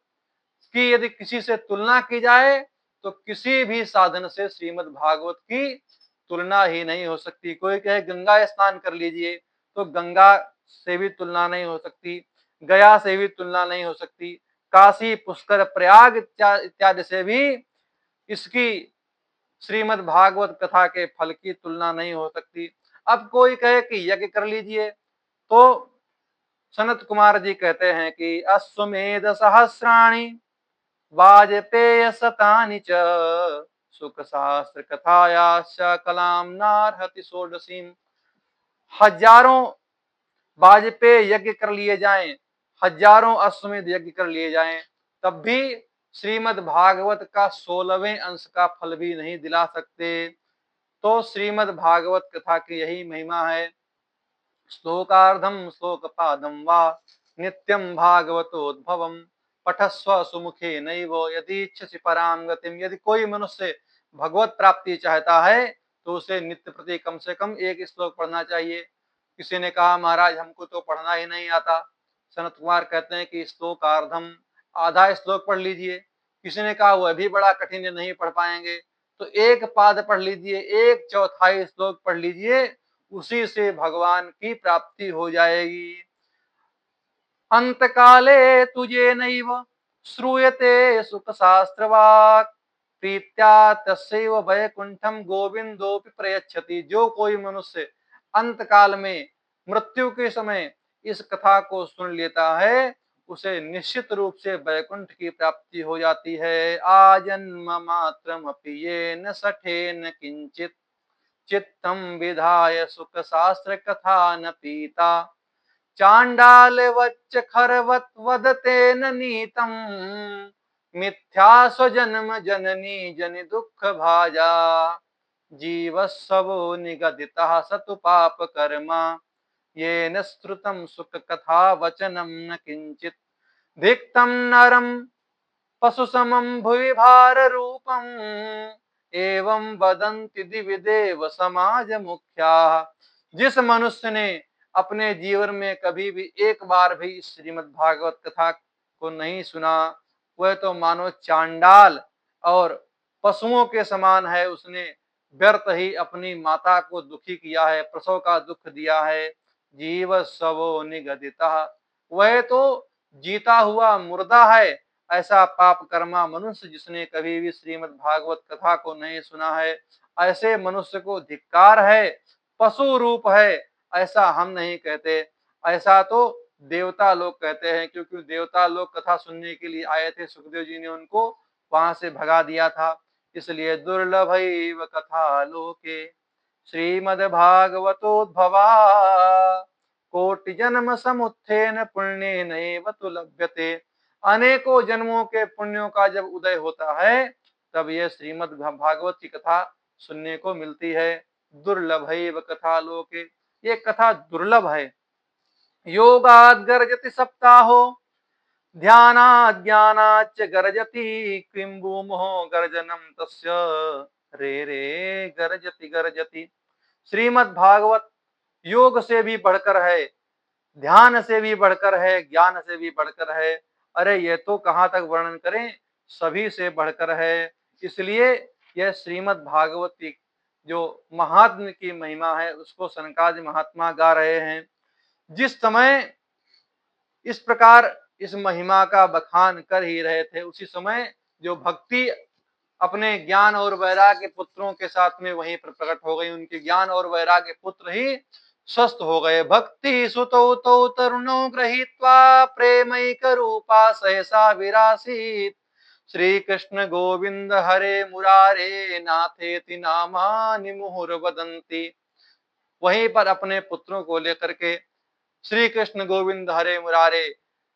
की यदि किसी से तुलना की जाए तो किसी भी साधन से श्रीमद् भागवत की तुलना ही नहीं हो सकती। कोई कहे गंगा स्नान कर लीजिए तो गंगा से भी तुलना नहीं हो सकती, गया से भी तुलना नहीं हो सकती, काशी पुष्कर प्रयाग इत्यादि से भी इसकी श्रीमद् भागवत कथा के फल की तुलना नहीं हो सकती। अब कोई कहे कि यज्ञ कर लीजिए तो सनत कुमार जी कहते हैं कि अश्वमेध सहस्राणि वाजपेय शतानि च सुख शास्त्र कथायाश्च कलाम नार्हति षोडशीम। हजारों वाजपेय यज्ञ कर लिए जाएं, हजारों अश्वमेध यज्ञ कर लिए जाएं, तब भी श्रीमद् भागवत का 16वें अंश का फल भी नहीं दिला सकते। तो श्रीमद् भागवत कथा की यही महिमा है। श्लोकार्धम श्लोकपादम वा नित्यं भागवतोद्भवम् पठस्व सुमुखे नैव यदीच्छसि परां गतिम। यदि कोई मनुष्य भगवत प्राप्ति चाहता है तो उसे नित्य प्रति कम से कम एक श्लोक पढ़ना चाहिए। किसी ने कहा महाराज हमको तो पढ़ना ही नहीं आता। सनत कुमार कहते हैं कि श्लोकार्धम, आधा श्लोक पढ़ लीजिए। किसी ने कहा वह भी बड़ा कठिन है, नहीं पढ़ पाएंगे, तो एक पाद पढ़ लीजिए, एक चौथाई श्लोक पढ़ लीजिए, उसी से भगवान की प्राप्ति हो जाएगी। अंतकाले तुझे नैव श्रूयते सुख शास्त्रवाक् प्रीत्या तस्यैव वैकुंठम गोविंदोपि प्रयच्छति। जो कोई मनुष्य अंतकाल में मृत्यु के समय इस कथा को सुन लेता है उसे निश्चित रूप से वैकुंठ की प्राप्ति हो जाती है। आजन्म मात्रमपि येन सठेन किंचित चित्तम विधाय सुख शास्त्र कथा न पीता चांडाल वच्च खरवत वदते न नीतम मिथ्या स्वजन्म जननी जनि दुख भाजा जीवस्सवो निगदितः सतु पाप कर्मा येन श्रुतं सुख कथा वचनम न किंचित धिक्तं नरम पशु समं भुवि भार रूपम एवं वदन्ति दिवि देव समाज मुख्या। जिस मनुष्य ने अपने जीवन में कभी भी एक बार भी श्रीमद् भागवत कथा को नहीं सुना वह तो मानो चांडाल और पशुओं के समान है। उसने व्यर्थ ही अपनी माता को दुखी किया है, प्रसव का दुख दिया है। जीव सवो निगदिता, वह तो जीता हुआ मुर्दा है। ऐसा पाप कर्मा मनुष्य जिसने कभी भी श्रीमद् भागवत कथा को नहीं सुना है, ऐसे मनुष्य को धिक्कार है, पशु रूप है, ऐसा हम नहीं कहते। ऐसा तो देवता लोग कहते हैं, क्योंकि देवता लोग कथा सुनने के लिए आए थे, सुखदेव जी ने उनको वहां से भगा दिया था। इसलिए दुर्लभैव कथा लोके श्रीमद्भागवतोद्भवा कोटि जन्म समुत्थेन पुण्येनैव तु लभ्यते। अनेकों जन्मों के पुण्यों का जब उदय होता है तब यह श्रीमद् भागवत की कथा सुनने को मिलती है। दुर्लभैव कथा लोके, ये कथा दुर्लभ है। योगाद गर्जति सप्ताहो ध्यानात् ज्ञानाच्च गर्जति किंबुमो गर्जनम तस्य रे रे गर्जति गर्जति। श्रीमद् भागवत योग से भी बढ़कर है, ध्यान से भी बढ़कर है, ज्ञान से भी बढ़कर है। अरे ये तो कहाँ तक वर्णन करें, सभी से बढ़कर है। इसलिए यह श्रीमद् भागवत की जो महात्म्य की महिमा है उसको सनकादि महात्मा गा रहे हैं। जिस समय इस प्रकार इस महिमा का बखान कर ही रहे थे उसी समय जो भक्ति अपने ज्ञान और वैराग्य पुत्रों के साथ में वहीं पर प्रकट हो गई। उनके ज्ञान और वैराग्य पुत्र ही स्वस्थ हो गए। भक्ति सुतौ तौ तरुणौ गृहीत्वा प्रेमैक रूपा सहसा विरासीत श्री कृष्ण गोविंद हरे मुरारे नाथेति नामानि मुहुर्वदन्ति। वहीं पर अपने पुत्रों को लेकर के श्री कृष्ण गोविंद हरे मुरारे,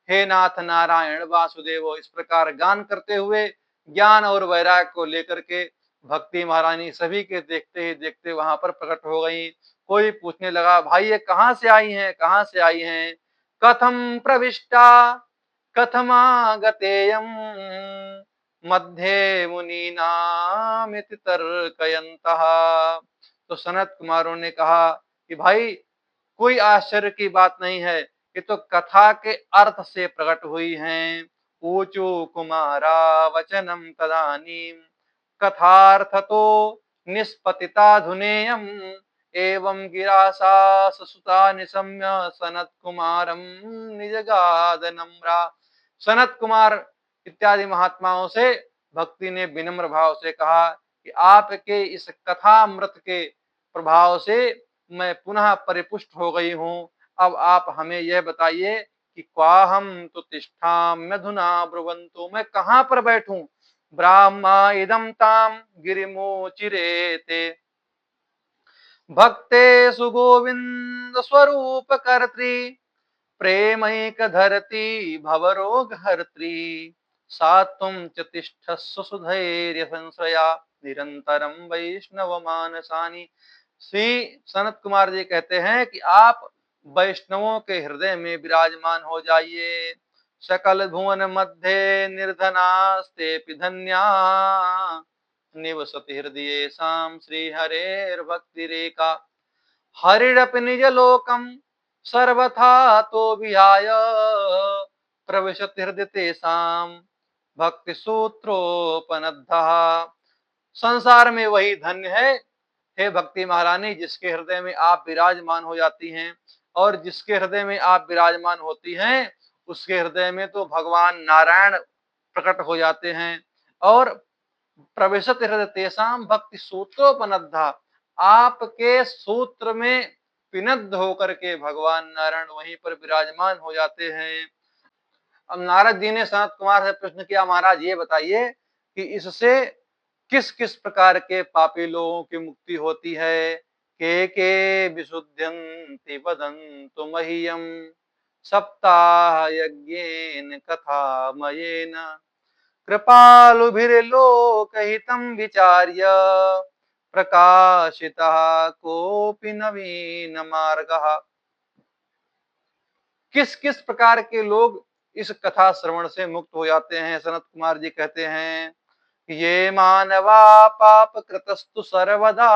हे नाथ नारायण वासुदेव, इस प्रकार गान करते हुए ज्ञान और वैराग्य को लेकर के भक्ति महारानी सभी के देखते ही देखते वहां पर प्रकट हो गई। कोई पूछने लगा, भाई ये कहाँ से आई हैं, कहाँ से आई हैं? कथम प्रविष्टा कथमागतेयम मध्ये मुनीनामिति तर्कयन्तः। तो सनत कुमारों ने कहा कि भाई कोई आश्चर्य की बात नहीं है, ये तो कथा के अर्थ से प्रकट हुई हैं। ऊचु कुमारा वचनम तदानीम कथार्थतो निष्पतिता धुनेयम एवं गिरासा ससुता निशम्य सनत कुमारम निजगाद नम्रा। सनत कुमार इत्यादि महात्माओं से भक्ति ने विनम्र भाव से कहा कि आपके इस कथामृत के प्रभाव से मैं पुनः परिपुष्ट हो गई हूँ। अब आप हमें यह बताइए कि क्वाहम तो तिष्ठाम्यधुना ब्रुवन्तु, मैं कहाँ पर बैठूं? ब्राह्मा इदं ताम गिरिमोचिरेते भक्तेषु गोविंद स्वरूप कर्त्री प्रेमैक धरती भवरोग हर्त्री सात्वं च तिष्ठस्व सुधैर्य संश्रया निरंतरम वैष्णव मानसानि। श्री सनत कुमार जी कहते हैं कि आप वैष्णवों के हृदय में विराजमान हो जाइए। सकल भुवन मध्य निर्धनास्ते धन्या निवसति हृदय साम श्री हरेर भक्ति रेखा हरिरपि निज लोकम सर्वथा तो विहाय प्रविशति हृदय तेषाम भक्ति सूत्रोपनद्धः। संसार में वही धन्य है हे भक्ति महारानी जिसके हृदय में आप विराजमान हो जाती हैं, और जिसके हृदय में आप विराजमान होती हैं उसके हृदय में तो भगवान नारायण प्रकट हो जाते हैं। और प्रविशत हृदय तेषाम भक्ति सूत्रोपनद्धा, आपके सूत्र में पिनद्ध होकर के भगवान नारायण वहीं पर विराजमान हो जाते हैं। अब नारद जी ने सनत कुमार से प्रश्न किया, महाराज ये बताइए कि इससे किस किस प्रकार के पापी लोगों की मुक्ति होती है। के विशुद्ध्यन्ति वदन्तु मह्यम सप्ताह यज्ञेन कथा मयेन कृपालुभिर्लोकहितं विचार्य प्रकाशितः कोऽपि नवीन मार्गः। किस किस प्रकार के लोग इस कथा श्रवण से मुक्त हो जाते हैं। सनत कुमार जी कहते हैं, ये मानवा पाप कृतस्तु सर्वदा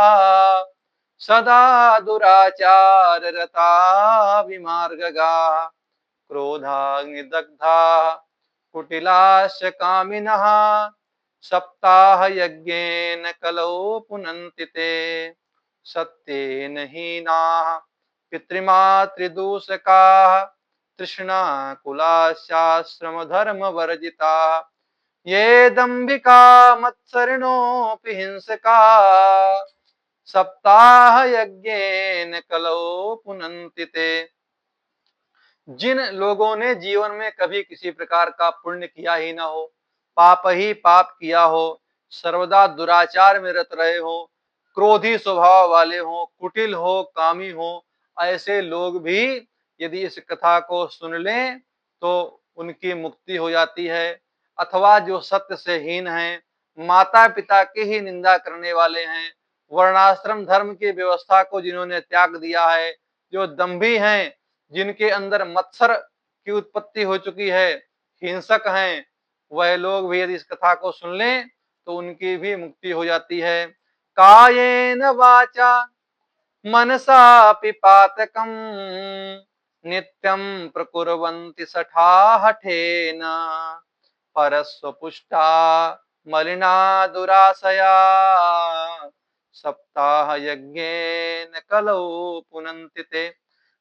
सदा दुराचार रता विमार्गगा क्रोधाग्निदग्धा कुटिलाश्च कामिनः सप्ताह यज्ञेन कलौ पुनन्ति ते सत्येन हीनाः पितृमातृदूषकाः तृष्णाकुलाश्चाश्रम धर्म वर्जिताः ये दम्भिका मत्सरिणोऽपि हिंसका सप्ताह यज्ञेन कलौ पुनन्ति ते। जिन लोगों ने जीवन में कभी किसी प्रकार का पुण्य किया ही ना हो, पाप ही पाप किया हो, सर्वदा दुराचार में रत रहे हो, क्रोधी स्वभाव वाले हो, कुटिल हो, कामी हो, ऐसे लोग भी यदि इस कथा को सुन लें तो उनकी मुक्ति हो जाती है। अथवा जो सत्य से हीन हैं, माता पिता की ही निंदा करने वाले हैं, वर्णाश्रम धर्म की व्यवस्था को जिन्होंने त्याग दिया है, जो दंभी हैं, जिनके अंदर मत्सर की उत्पत्ति हो चुकी है, हिंसक हैं, वह लोग भी यदि इस कथा को सुन लें तो उनकी भी मुक्ति हो जाती है। कायेन वाचा मनसापि पातकं नित्यं प्रकुर्वन्ति सठा हठेन परस्वपुष्टा मलिना दुराशया सप्ताह यज्ञेन कलौ पुनन्ति ते।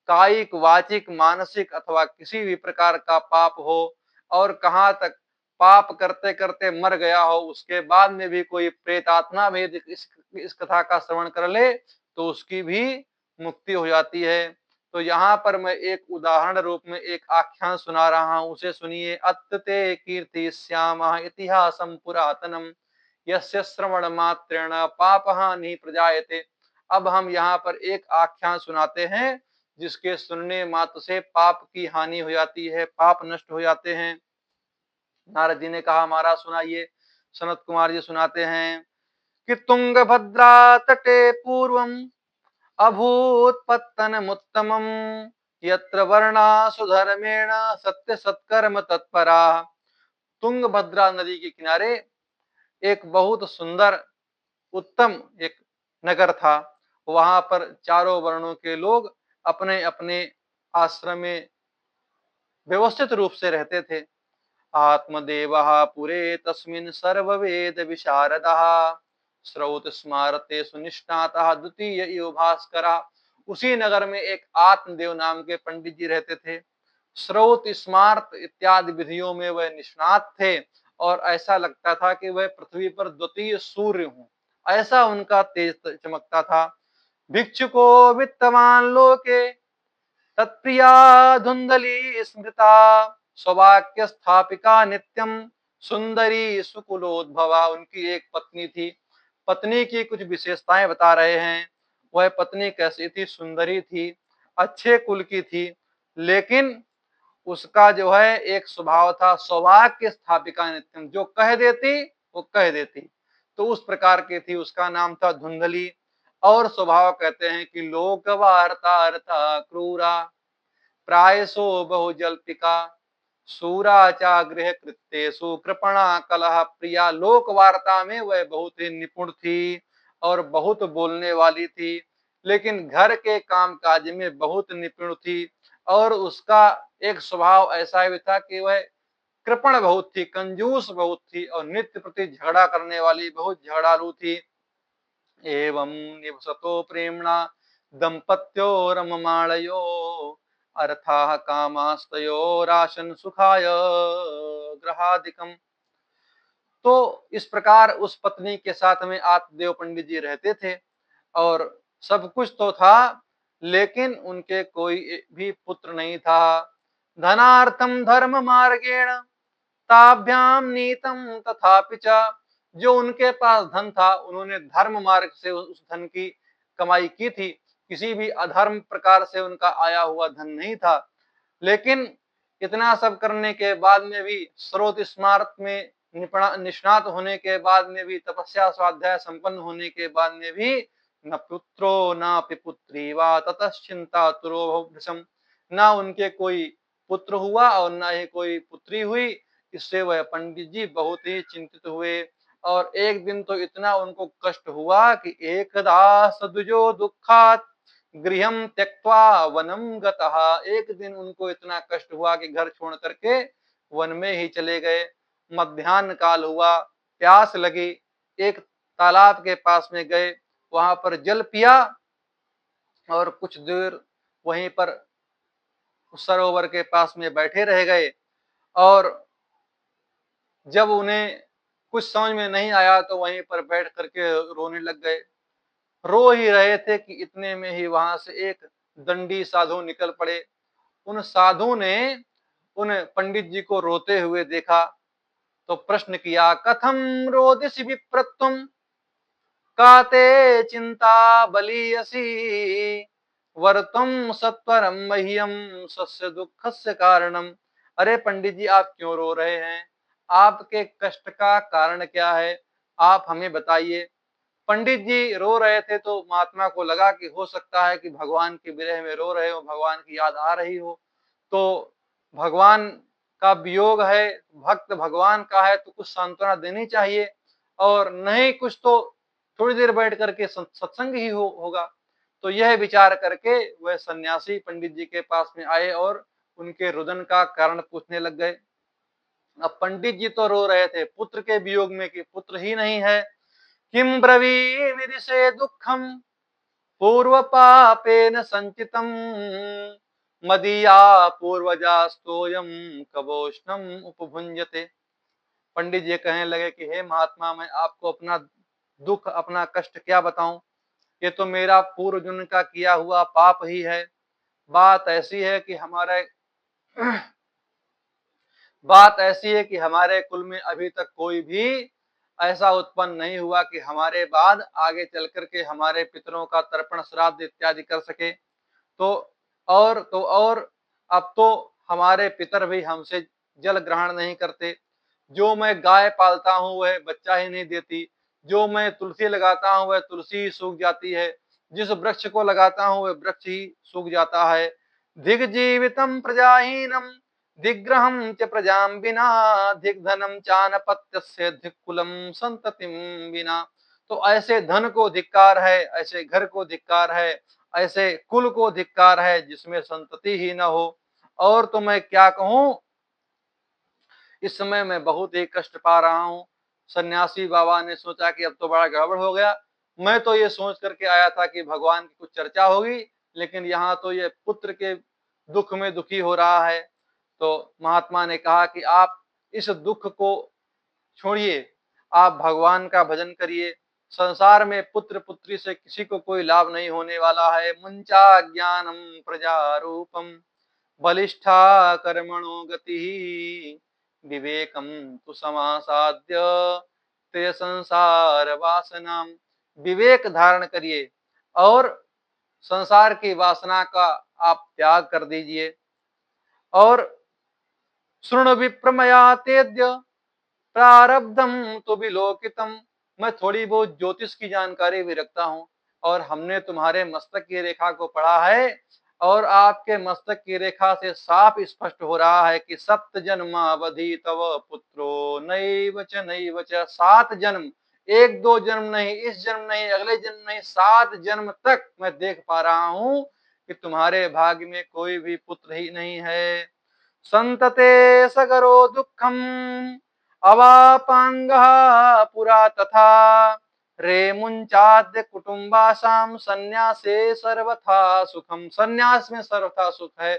कायिक, वाचिक, मानसिक अथवा किसी भी प्रकार का पाप हो और कहाँ तक पाप करते करते मर गया हो, उसके बाद में भी कोई प्रेतात्मा भी इस कथा का श्रवण कर ले तो उसकी भी मुक्ति हो जाती है। तो यहाँ पर मैं एक उदाहरण रूप में एक आख्यान सुना रहा हूँ, उसे सुनिए। अत्ते कीर्ति श्यामः इतिहासं पुरातनम यस्य श्रवण मात्रेण पापहानि प्रजायते। अब हम यहाँ पर एक आख्यान सुनाते हैं जिसके सुनने मात्र से पाप की हानि हो जाती है, पाप नष्ट हो जाते हैं। नारद जी ने कहा, महाराज सुनाइए। सनत कुमार जी सुनाते हैं कि तुंगभद्रा तटे पूर्वम अभूत पत्तनमुत्तमं यत्र वर्णा सुधर्मेण सत्य सत्कर्म तत्परा। तुंगभद्रा नदी के किनारे एक बहुत सुंदर उत्तम एक नगर था। वहां पर चारों वर्णों के लोग अपने अपने आश्रम में व्यवस्थित रूप से रहते थे। आत्मदेवः पुरे तस्मिन् सर्ववेद विशारदः श्रौत स्मारते सुनिष्णातः द्वितीय इव भास्करा। उसी नगर में एक आत्मदेव नाम के पंडित जी रहते थे। श्रौत स्मार्त इत्यादि विधियों में वह निष्णात थे और ऐसा लगता था कि वह पृथ्वी पर द्वितीय सूर्य हों, ऐसा उनका तेज चमकता था। भिक्षुको वित्तवान लोके तत्प्रिया धुंधली स्मृता सौभाग्य स्थापिका नित्यम सुंदरी सुकुलोद्भवा। उनकी एक पत्नी थी। पत्नी की कुछ विशेषताएं बता रहे हैं। वह पत्नी कैसी थी? सुंदरी थी, अच्छे कुल की थी, लेकिन उसका जो है एक स्वभाव था सौभाग्य स्थापिका नित्यम, जो कह देती वो कह देती, तो उस प्रकार की थी। उसका नाम था धुंधली। और स्वभाव कहते हैं कि लोक वार्ता क्रूरा प्रायसो बहुजल्पिका सूराचा गृह कृत्येषु कृपणा कलह प्रिया। लोक वार्ता में वह बहुत ही निपुण थी और बहुत बोलने वाली थी, लेकिन घर के काम काज में बहुत निपुण थी। और उसका एक स्वभाव ऐसा भी था कि वह कृपण बहुत थी, कंजूस बहुत थी और नित्य प्रति झगड़ा करने वाली, बहुत झगड़ालू थी। एवं निवसतो प्रेमणा दंपत्यो रममाणयो अर्थाः कामास्तयोराशन सुखाय ग्रहादिकम। तो इस प्रकार उस पत्नी के साथ में आत्मदेव पंडित जी रहते थे और सब कुछ तो था, लेकिन उनके कोई भी पुत्र नहीं था। धनार्थम धर्म मार्गेण ताभ्याम नीतम तथापि च। जो उनके पास धन था, उन्होंने धर्म मार्ग से उस धन की कमाई की थी, किसी भी अधर्म प्रकार से उनका आया हुआ धन नहीं था। लेकिन इतना सब करने के बाद में भी, स्रोत स्मार्त में निष्णात होने के बाद में भी, तपस्या स्वाध्याय संपन्न होने के बाद में भी, न पुत्रो न पुत्री वा ततश्चिंता तुरो भृशम, न उनके कोई पुत्र हुआ और न ही कोई पुत्री हुई। इससे वह पंडित जी बहुत ही चिंतित हुए और एक दिन तो इतना उनको कष्ट हुआ कि एकदा सदुजो दुखात गृहम त्यक्त्वा वनम गतः। एक दिन उनको इतना कष्ट हुआ कि घर छोड़ करके वन में ही चले गए। मध्याह्न काल हुआ, प्यास लगी, एक तालाब के पास में गए, वहां पर जल पिया और कुछ देर वहीं पर उस सरोवर के पास में बैठे रह गए। और जब उन्हें कुछ समझ में नहीं आया तो वहीं पर बैठ करके रोने लग गए। रो ही रहे थे कि इतने में ही वहां से एक दंडी साधु निकल पड़े। उन साधु ने उन पंडित जी को रोते हुए देखा तो प्रश्न किया, कथम रोदिसी विप्रत्वम काते चिंता बलीयसी वर्तम सत्वरम मह्यम सस्य दुखस्य कारणम। अरे पंडित जी, आप क्यों रो रहे हैं? आपके कष्ट का कारण क्या है? आप हमें बताइए। पंडित जी रो रहे थे तो महात्मा को लगा कि हो सकता है कि भगवान के विरह में रो रहे हो, भगवान की याद आ रही हो। तो भगवान का वियोग है, भक्त भगवान का है, तो कुछ सांत्वना देनी चाहिए, और नहीं कुछ तो थोड़ी देर बैठ करके सत्संग ही होगा। तो यह विचार करके वह सन्यासी पंडित जी के पास में आए और उनके रुदन का कारण पूछने लग गए। अब पंडित जी तो रो रहे थे पुत्र के वियोग में कि पुत्र ही नहीं है। किम ब्रवीमि से दुखम पूर्व पापेन संचितम मदीया पूर्वजास्तोयम कबोष्णम उपभुंजते। पंडित जी कहने लगे कि हे महात्मा, मैं आपको अपना दुख, अपना कष्ट क्या बताऊं? ये तो मेरा पूर्व जन्म का किया हुआ पाप ही है। बात ऐसी है कि हमारे बात ऐसी है कि हमारे कुल में अभी तक कोई भी ऐसा उत्पन्न नहीं हुआ कि हमारे बाद आगे चल करके हमारे पितरों का तर्पण श्राद्ध इत्यादि कर सके। तो और अब तो हमारे पितर भी हमसे जल ग्रहण नहीं करते। जो मैं गाय पालता हूँ वह बच्चा ही नहीं देती, जो मैं तुलसी लगाता हूँ वह तुलसी ही सूख जाती है, जिस वृक्ष को लगाता हूँ वह वृक्ष ही सूख जाता है। दिग्जीवितम प्रजाहीनम दिग्रहम च प्रजाम बिना दिग्धनम चानपत्यस्य दिक्कुलम संततिम बिना। तो ऐसे धन को धिक्कार है, ऐसे घर को धिक्कार है, ऐसे कुल को धिक्कार है जिसमें संतति ही न हो। और तो मैं क्या कहूं, इस समय मैं बहुत ही कष्ट पा रहा हूँ। सन्यासी बाबा ने सोचा कि अब तो बड़ा गड़बड़ हो गया। मैं तो ये सोच करके आया था कि भगवान की कुछ चर्चा होगी, लेकिन यहाँ तो ये पुत्र के दुख में दुखी हो रहा है। तो महात्मा ने कहा कि आप इस दुख को छोड़िए, आप भगवान का भजन करिए। संसार में पुत्र पुत्री से किसी को कोई लाभ नहीं होने वाला है। मुंचा ज्ञानम प्रजा रूपम बलिष्ठा कर्मणो गति विवेकम तु समासाद्य ते संसार वासना। विवेक धारण करिए और संसार की वासना का आप त्याग कर दीजिए। और शृणु विप्रमया तेद्य प्रारब्धम तो विलोकितम। मैं थोड़ी बहुत ज्योतिष की जानकारी भी रखता हूँ और हमने तुम्हारे मस्तक की रेखा को पढ़ा है, और आपके मस्तक की रेखा से साफ स्पष्ट हो रहा है कि सप्त जन्मावधि तव पुत्रो नैव च नैव च। 7 जन्म, एक दो जन्म नहीं, इस जन्म नहीं, अगले जन्म नहीं, 7 जन्म तक मैं देख पा रहा हूँ कि तुम्हारे भाग्य में कोई भी पुत्र ही नहीं है। संतते सगरो दुखम अवापांगः पुरा तथा रे मुंचाद्य कुटुंबासाम संन्यासे सर्वथा सुखम। संन्यास में सर्वथा सुख है।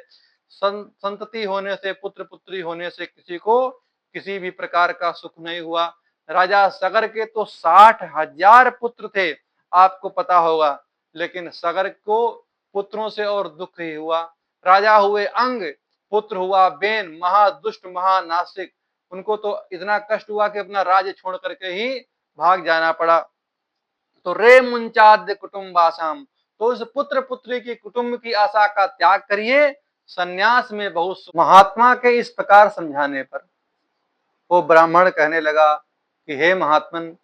संतति होने से, पुत्र पुत्री होने से किसी को किसी भी प्रकार का सुख नहीं हुआ। राजा सगर के तो 60,000 पुत्र थे, आपको पता होगा, लेकिन सगर को पुत्रों से और दुख ही हुआ। राजा हुए अंग, पुत्र हुआ बेन, महादुष्ट महानासिक। उनको तो इतना कष्ट हुआ कि अपना राज्य छोड़ करके ही भाग जाना पड़ा। तो रे मुंचाद्य कुटुंबासाम, तो उस पुत्र पुत्री की कुटुंब की आशा का त्याग करिए, सन्यास में बहुत। महात्मा के इस प्रकार समझाने पर वो ब्राह्मण कहने लगा कि हे महात्मन,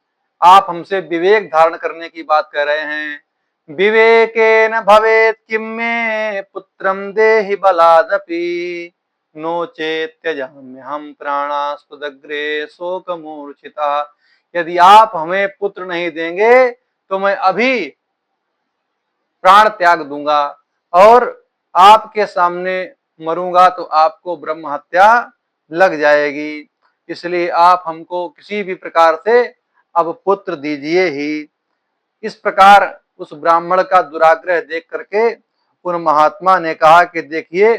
आप हमसे विवेक धारण करने की बात कह रहे हैं। विवेकेन भवेत् किम मे पुत्रम देहि बलादपि नो चेत् त्यजाम्यहं प्राणास्पदग्रे शोकमूर्छिता। यदि आप हमें पुत्र नहीं देंगे तो मैं अभी प्राण त्याग दूंगा, और आपके सामने मरूंगा तो आपको ब्रह्म हत्या लग जाएगी। इसलिए आप हमको किसी भी प्रकार से अब पुत्र दीजिए ही। इस प्रकार उस ब्राह्मण का दुराग्रह देख करके उन महात्मा ने कहा कि देखिए,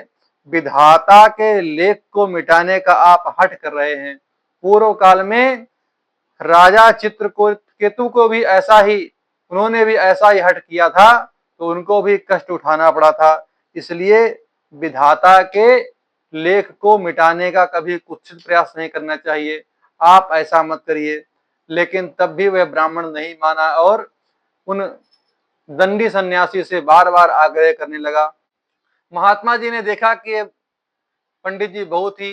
विधाता के लेख को मिटाने का आप हठ कर रहे हैं। पूर्व काल में राजा चित्रकेतु को भी ऐसा ही, उन्होंने भी ऐसा ही हठ किया था, तो उनको भी कष्ट उठाना पड़ा था। इसलिए विधाता के लेख को मिटाने का कभी कुत्सित प्रयास नहीं करना चाहिए, आप ऐसा मत करिए। लेकिन तब भी वह ब्राह्मण नहीं माना और उन दंडी सन्यासी से बार बार आग्रह करने लगा। महात्मा जी ने देखा कि पंडित जी बहुत ही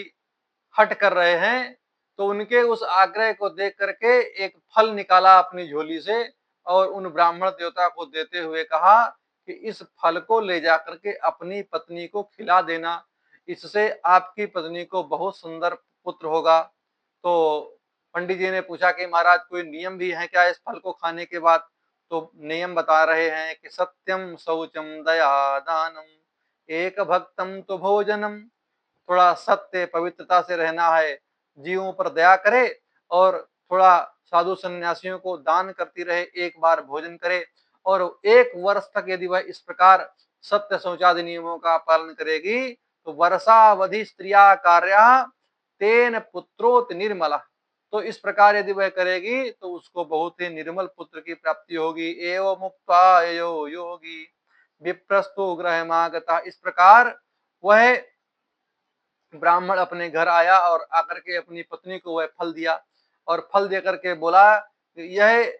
हट कर रहे हैं, तो उनके उस आग्रह को देख करके एक फल निकाला अपनी झोली से और उन ब्राह्मण देवता को देते हुए कहा कि इस फल को ले जाकर के अपनी पत्नी को खिला देना, इससे आपकी पत्नी को बहुत सुंदर पुत्र होगा। तो पंडित जी ने पूछा कि महाराज कोई नियम भी है क्या इस फल को खाने के बाद? तो नियम बता रहे हैं कि सत्यम शौचम दया दानम एक भक्तम तो भोजनम। थोड़ा सत्य पवित्रता से रहना है, जीवों पर दया करे और थोड़ा साधु सन्यासियों को दान करती रहे, एक बार भोजन करे, और 1 वर्ष तक यदि वह इस प्रकार सत्य शौचादि नियमों का पालन करेगी तो वर्षावधि स्त्रिया कार्या तेन पुत्रोत निर्मला। तो इस प्रकार यदि वह करेगी तो उसको बहुत ही निर्मल पुत्र की प्राप्ति होगी। एवं मुक्ता यो योगी विप्रस्तु ग्रहमागता। इस प्रकार वह ब्राह्मण अपने घर आया और आकर के अपनी पत्नी को वह फल दिया, और फल देकर के बोला यह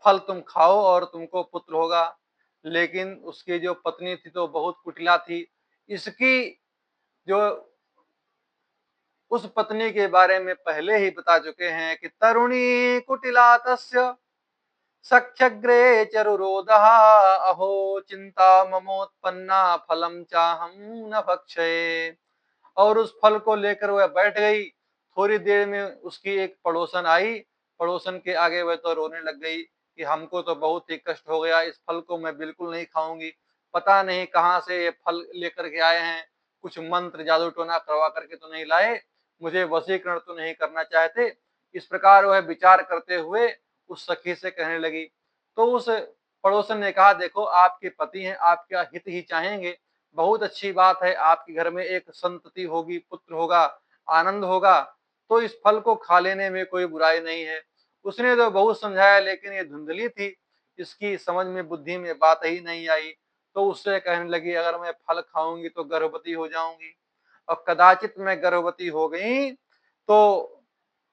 फल तुम खाओ और तुमको पुत्र होगा। लेकिन उसकी जो पत्नी थी तो बहुत कुटिला थी। इसकी जो उस पत्नी के बारे में पहले ही बता चुके हैं कि तरुणी कुटिला तस्य सख्यग्रे चरुरोदः अहो चिंता ममोत्पन्ना फलम चाहम न भक्षये। और उस फल को लेकर वह बैठ गई। थोड़ी देर में उसकी एक पड़ोसन आई, पड़ोसन के आगे वह तो रोने लग गई कि हमको तो बहुत ही कष्ट हो गया, इस फल को मैं बिल्कुल नहीं खाऊंगी। पता नहीं कहाँ से ये फल लेकर के आए हैं, कुछ मंत्र जादू टोना करवा करके तो नहीं लाए, मुझे वशीकरण तो नहीं करना चाहते। इस प्रकार वह विचार करते हुए उस सखी से कहने लगी। तो उस पड़ोसन ने कहा देखो आपके पति हैं, आपका हित ही चाहेंगे, बहुत अच्छी बात है, आपके घर में एक संतति होगी, पुत्र होगा, आनंद होगा, तो इस फल को खा लेने में कोई बुराई नहीं है। उसने तो बहुत समझाया लेकिन ये धुंधली थी, इसकी समझ में बुद्धि में बात ही नहीं आई। तो उससे कहने लगी अगर मैं फल खाऊंगी तो गर्भवती हो जाऊंगी, और कदाचित मैं गर्भवती हो गई तो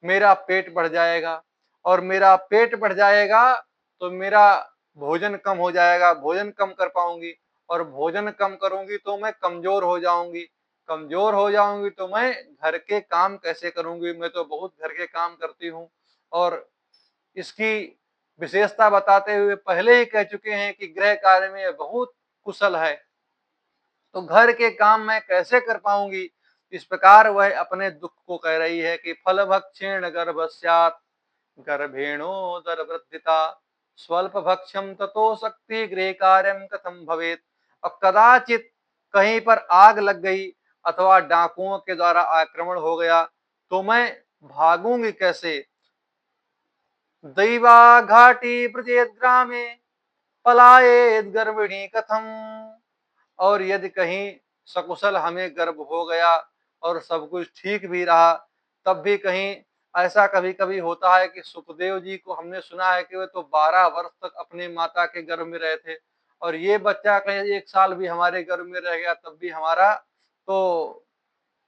मेरा पेट बढ़ जाएगा, और मेरा पेट बढ़ जाएगा तो मेरा भोजन कम हो जाएगा, भोजन कम कर पाऊंगी, और भोजन कम करूंगी तो मैं कमजोर हो जाऊंगी, कमजोर हो जाऊंगी तो मैं घर के काम कैसे करूंगी, मैं तो बहुत घर के काम करती हूँ। और इसकी विशेषता बताते हुए पहले ही कह चुके हैं कि गृह कार्य में बहुत कुशल है, तो घर के काम मैं कैसे कर पाऊंगी। इस प्रकार वह अपने दुख को कह रही है कि फल भक्षेण गर्भस्यात् गर्भेणोदर वृद्धिता स्वल्प भक्ष्यम ततो शक्ति गृह कार्यम कथम भवेत। और कदाचित कहीं पर आग लग गई अथवा डाकुओं के द्वारा आक्रमण हो गया तो मैं भागूंगी कैसे, दैवा घाटी प्रचेत ग्रामे पलायेत गर्भिणी कथम। और यदि कहीं सकुशल हमें गर्भ हो गया और सब कुछ ठीक भी रहा, तब भी कहीं ऐसा कभी कभी होता है कि सुखदेव जी को हमने सुना है कि वे तो 12 वर्ष तक अपने माता के गर्भ में रहे थे, और ये बच्चा कहीं 1 साल भी हमारे गर्भ में रह गया तब भी हमारा, तो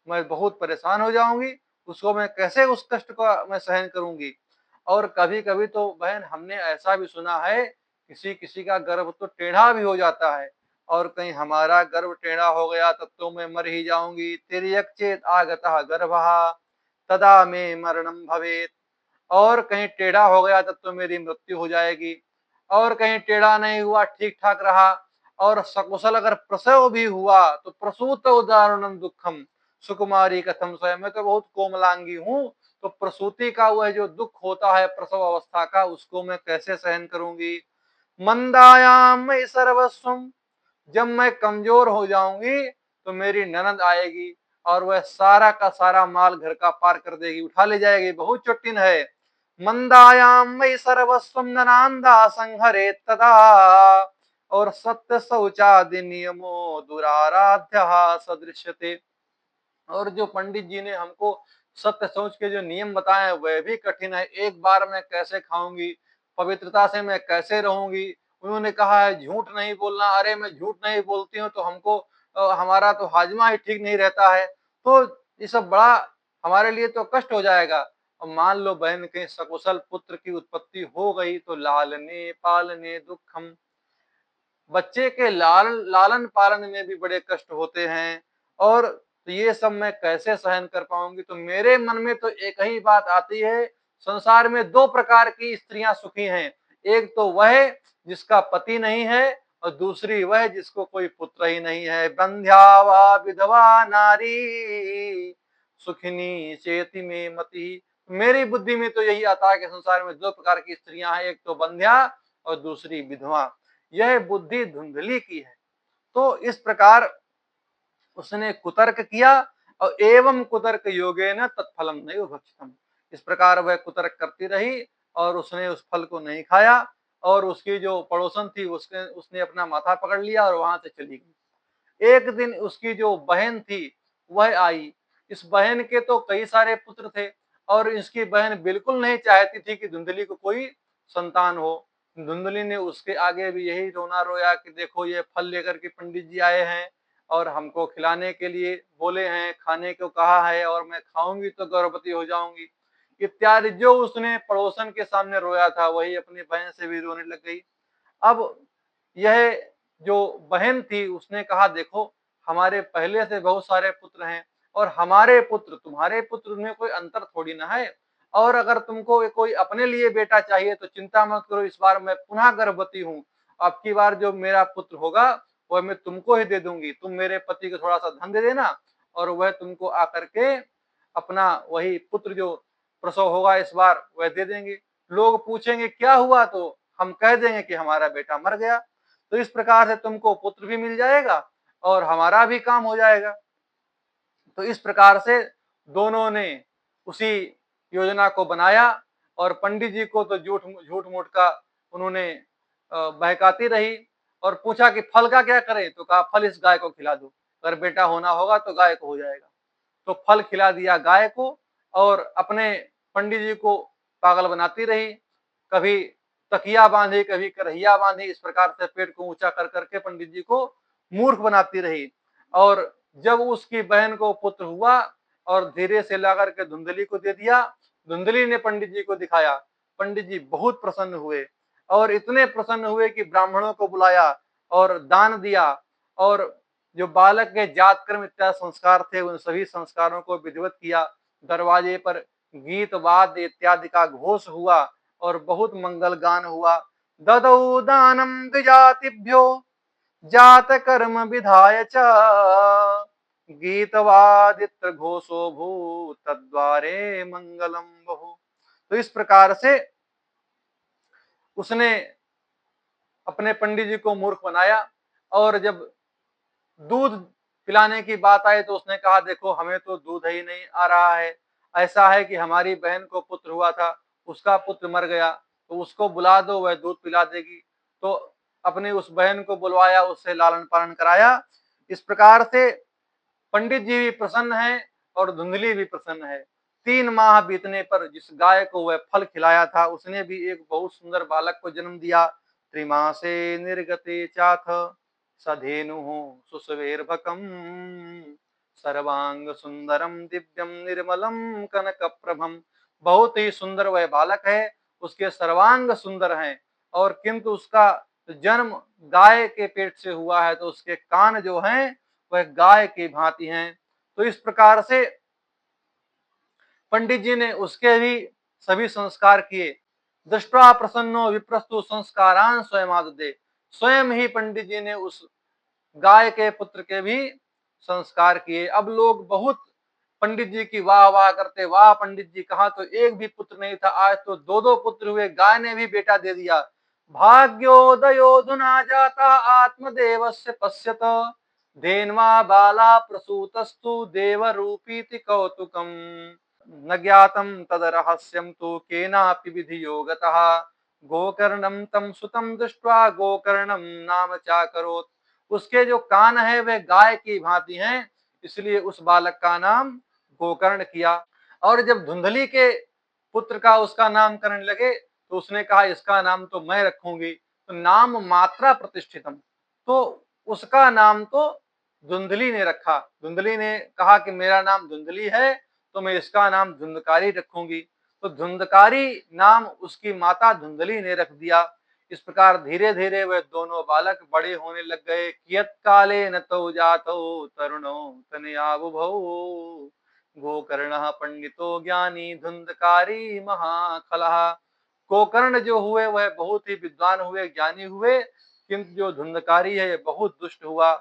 मैं बहुत परेशान हो जाऊंगी, उसको मैं कैसे उस कष्ट को मैं सहन करूंगी। और कभी कभी तो बहन हमने ऐसा भी सुना है, किसी किसी का गर्भ तो टेढ़ा भी हो जाता है, और कहीं हमारा गर्भ टेढ़ा हो गया तब तो मैं मर ही जाऊंगी। तिर्यक चेत आगतः गर्भः तदा में मरणम भवेत। और कहीं टेढ़ा हो गया तब तो मेरी मृत्यु हो जाएगी, और कहीं टेढ़ा नहीं हुआ, ठीक ठाक रहा, और सकुशल अगर प्रसव भी हुआ तो प्रसूत उदाहरणम दुखम सुकुमारी कथम स्वयं। मैं तो बहुत कोमलांगी हूँ, तो प्रसूति का वह जो दुख होता है प्रसव अवस्था का, उसको मैं कैसे सहन करूंगी। मंदायाम मयि सर्वस्वम। जब मैं कमजोर हो जाऊंगी तो मेरी ननद आएगी और वह सारा का सारा माल घर का पार कर देगी, उठा ले जाएगी, बहुत चुट्टिन है। मंदायाम मयि सर्वस्वम ननांदा संहरे तदा। और सत्य शौचादि नियमो दुराराध्य सदृश्यते। और जो पंडित जी ने हमको सत्य सोच के जो नियम बताए हैं वह भी कठिन है। एक बार मैं कैसे खाऊंगी, पवित्रता से मैं कैसे रहूंगी। उन्होंने कहा है झूठ नहीं बोलना, अरे मैं झूठ नहीं बोलती हूँ तो हमको हमारा तो हाजमा ही ठीक नहीं रहता है, तो ये सब बड़ा हमारे लिए तो कष्ट हो जाएगा। और मान लो बहन के सकुशल पुत्र की उत्पत्ति हो गई तो लालने पालने दुखम। बच्चे के लालन पालन में भी बड़े कष्ट होते हैं, और तो ये सब मैं कैसे सहन कर पाऊंगी। तो मेरे मन में तो एक ही बात आती है, संसार में 2 प्रकार की स्त्रियां सुखी हैं। एक तो वह जिसका पति नहीं है, और दूसरी वह जिसको कोई पुत्र ही नहीं है। बंध्या वा विधवा नारी सुखिनी चेति में मति। मेरी बुद्धि में तो यही आता है कि संसार में 2 प्रकार की स्त्रियां हैं, एक तो बंध्या और दूसरी विधवा। यह बुद्धि धुंधली की है। तो इस प्रकार उसने कुतर्क किया, और एवं कुतर्क योगेन तत्फलम नैव भक्षितम। इस प्रकार वह कुतर्क करती रही और उसने उस फल को नहीं खाया, और उसकी जो पड़ोसन थी उसने अपना माथा पकड़ लिया और वहां से चली गई। एक दिन उसकी जो बहन थी वह आई। इस बहन के तो कई सारे पुत्र थे, और इसकी बहन बिल्कुल नहीं चाहती थी कि धुंधली को कोई संतान हो। धुंधली ने उसके आगे भी यही रोना रोया कि देखो ये फल लेकर के पंडित जी आए हैं और हमको खिलाने के लिए बोले हैं, खाने को कहा है, और मैं खाऊंगी तो गर्भवती हो जाऊंगी इत्यादि। जो उसने पड़ोसन के सामने रोया था वही अपनी बहन से भी रोने लग गई। अब यह जो बहन थी उसने कहा देखो हमारे पहले से बहुत सारे पुत्र हैं, और हमारे पुत्र तुम्हारे पुत्र में कोई अंतर थोड़ी ना है, और अगर तुमको कोई अपने लिए बेटा चाहिए तो चिंता मत करो, इस बार मैं पुनः गर्भवती हूँ। अब की बार जो मेरा पुत्र होगा वह मैं तुमको ही दे दूंगी, तुम मेरे पति को थोड़ा सा धन दे देना, और वह तुमको आकर के अपना वही पुत्र जो प्रसव होगा इस बार वह दे देंगे। लोग पूछेंगे क्या हुआ तो हम कह देंगे कि हमारा बेटा मर गया। तो इस प्रकार से तुमको पुत्र भी मिल जाएगा और हमारा भी काम हो जाएगा। तो इस प्रकार से दोनों ने उसी योजना को बनाया, और पंडित जी को तो झूठ झूठ मूठ का उन्होंने बहकाती रही, और पूछा कि फल का क्या करें, तो कहा फल इस गाय को खिला दो, अगर बेटा होना होगा तो गाय को हो जाएगा। तो फल खिला दिया गाय को, और अपने पंडित जी को पागल बनाती रही। कभी तकिया बांधी, कभी करहिया बांधी, इस प्रकार से पेट को ऊंचा कर करके पंडित जी को मूर्ख बनाती रही। और जब उसकी बहन को पुत्र हुआ और धीरे से ला करके धुंधली को दे दिया, धुंधली ने पंडित जी को दिखाया, पंडित जी बहुत प्रसन्न हुए, और इतने प्रसन्न हुए कि ब्राह्मणों को बुलाया और दान दिया, और जो बालक के जातकर्म इत्यादि संस्कार थे उन सभी संस्कारों को विधिवत किया। दरवाजे पर गीत वाद्य इत्यादि का घोष हुआ और बहुत मंगल गान हुआ। ददौ दानम द्विजातिभ्यो जात कर्म विधाय च गीतवादित्र घोषो भू तद्वारे मंगलम बहु। तो इस प्रकार से उसने अपने पंडित जी को मूर्ख बनाया, और जब दूध पिलाने की बात आई तो उसने कहा देखो हमें तो दूध ही नहीं आ रहा है, ऐसा है कि हमारी बहन को पुत्र हुआ था, उसका पुत्र मर गया, तो उसको बुला दो, वह दूध पिला देगी। तो अपनी उस बहन को बुलवाया, उससे लालन पालन कराया। इस प्रकार से पंडित जी भी प्रसन्न हैं और धुंधली भी प्रसन्न है। 3 माह बीतने पर जिस गाय को वह फल खिलाया था, उसने भी एक बहुत सुंदर बालक को जन्म दिया। त्रिमासे निर्गते चाथ सधेनु सुसवेर्भकम सर्वांग सुंदरम दिव्यम निर्मलम कनक प्रभम। बहुत ही सुंदर वह बालक है, उसके सर्वांग सुंदर हैं, और किंतु उसका जन्म गाय के पेट से हुआ है, तो उसके कान जो हैं वह गाय की भांति हैं। तो इस प्रकार से पंडित जी ने उसके भी सभी संस्कार किए। दृष्टा प्रसन्नो विप्रस्तु संस्कारान स्वयं आददे। स्वयं ही पंडित जी ने उस गाय के पुत्र के भी संस्कार किए। अब लोग बहुत पंडित जी की वाह वाह करते, वाह पंडित जी, कहा तो एक भी पुत्र नहीं था, आज तो 2-2 पुत्र हुए, गाय ने भी बेटा दे दिया। भाग्योदयोधुना जाता आत्मदेवस्य पश्यत धेन्वा बाला प्रसूतस्तु देवरूपीति कौतुकम न ज्ञातम तद रहस्यम तो केनापि विधि योगतः गोकर्णम तम सुतम दृष्ट्वा गोकर्णम नाम चाकरोत। उसके जो कान है वे गाय की भांति हैं, इसलिए उस बालक का नाम गोकर्ण किया। और जब धुंधली के पुत्र का उसका नामकरण लगे, तो उसने कहा इसका नाम तो मैं रखूंगी। तो नाम मात्रा प्रतिष्ठितम, तो उसका नाम तो धुंधली ने रखा। धुंधली ने कहा कि मेरा नाम धुंधली है, तो मैं इसका नाम धुंधकारी रखूंगी। तो धुंधकारी नाम उसकी माता धुंधली ने रख दिया। इस प्रकार धीरे धीरे वह दोनों बालक बड़े होने लग गए। कियत काले न तो जातो तरुणो तनया बुभौ गोकर्ण पंडितो ज्ञानी धुंधकारी महाखलः। गोकर्ण जो हुए वह बहुत ही विद्वान हुए, ज्ञानी हुए, किंतु जो धुंधकारी है बहुत दुष्ट हुआ।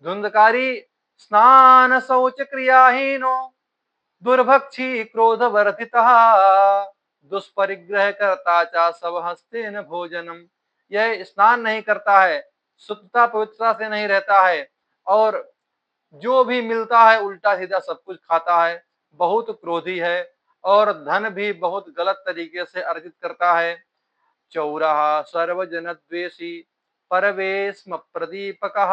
धुंधकारी स्नान शौच क्रियाहीनो दुर्भक्षी क्रोध वर्धितः दुष्परिग्रह करता चा सब हस्ते न भोजनम। यह स्नान नहीं करता है, शुद्धता पवित्रता से नहीं रहता है, और जो भी मिलता है उल्टा सीधा सब कुछ खाता है, बहुत क्रोधी है, और धन भी बहुत गलत तरीके से अर्जित करता है। चौरः सर्वजनद्वेषी परवेश्म प्रदीपकः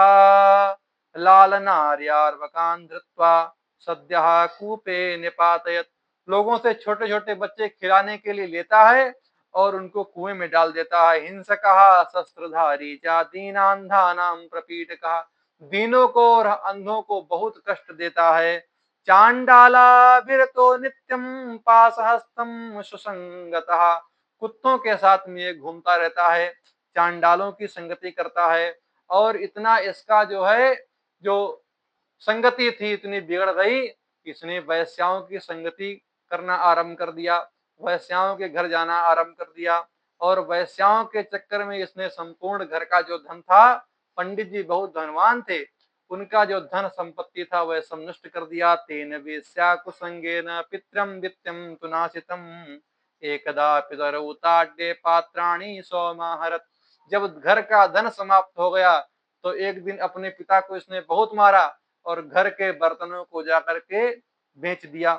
लालनार्यार्वकान् धृत्वा सद्यः कूपे निपातयत्। लोगों से छोटे छोटे बच्चे खिलाने के लिए लेता है और उनको कुएं में डाल देता है। हिंसकः शस्त्रधारी च दीनान्धानां प्रपीडकः। दीनों को और अंधों को बहुत कष्ट देता है। चांडालाभिरतो नित्यं पाशहस्तं सुसंगतः। कुत्तों के साथ में ये घूमता रहता है, चांडालों की संगति करता है, और इतना इसका जो है जो संगति थी इतनी बिगड़ गई, इसने वैश्याओं की संगति करना आरंभ कर दिया, वैश्याओं के घर जाना आरंभ कर दिया, और वैश्याओं के चक्कर में इसने संपूर्ण घर का जो धन था, पंडित जी बहुत धनवान थे, उनका जो धन संपत्ति था वह सब नष्ट कर दिया। तेन वेश्या कुसंगेन पित्रम वित्यम तुनाशितम एकदा पितरौ ताड्ये पात्राणि सौमाहरत। जब घर का धन समाप्त हो गया, तो एक दिन अपने पिता को इसने बहुत मारा और घर के बर्तनों को जाकर के बेच दिया।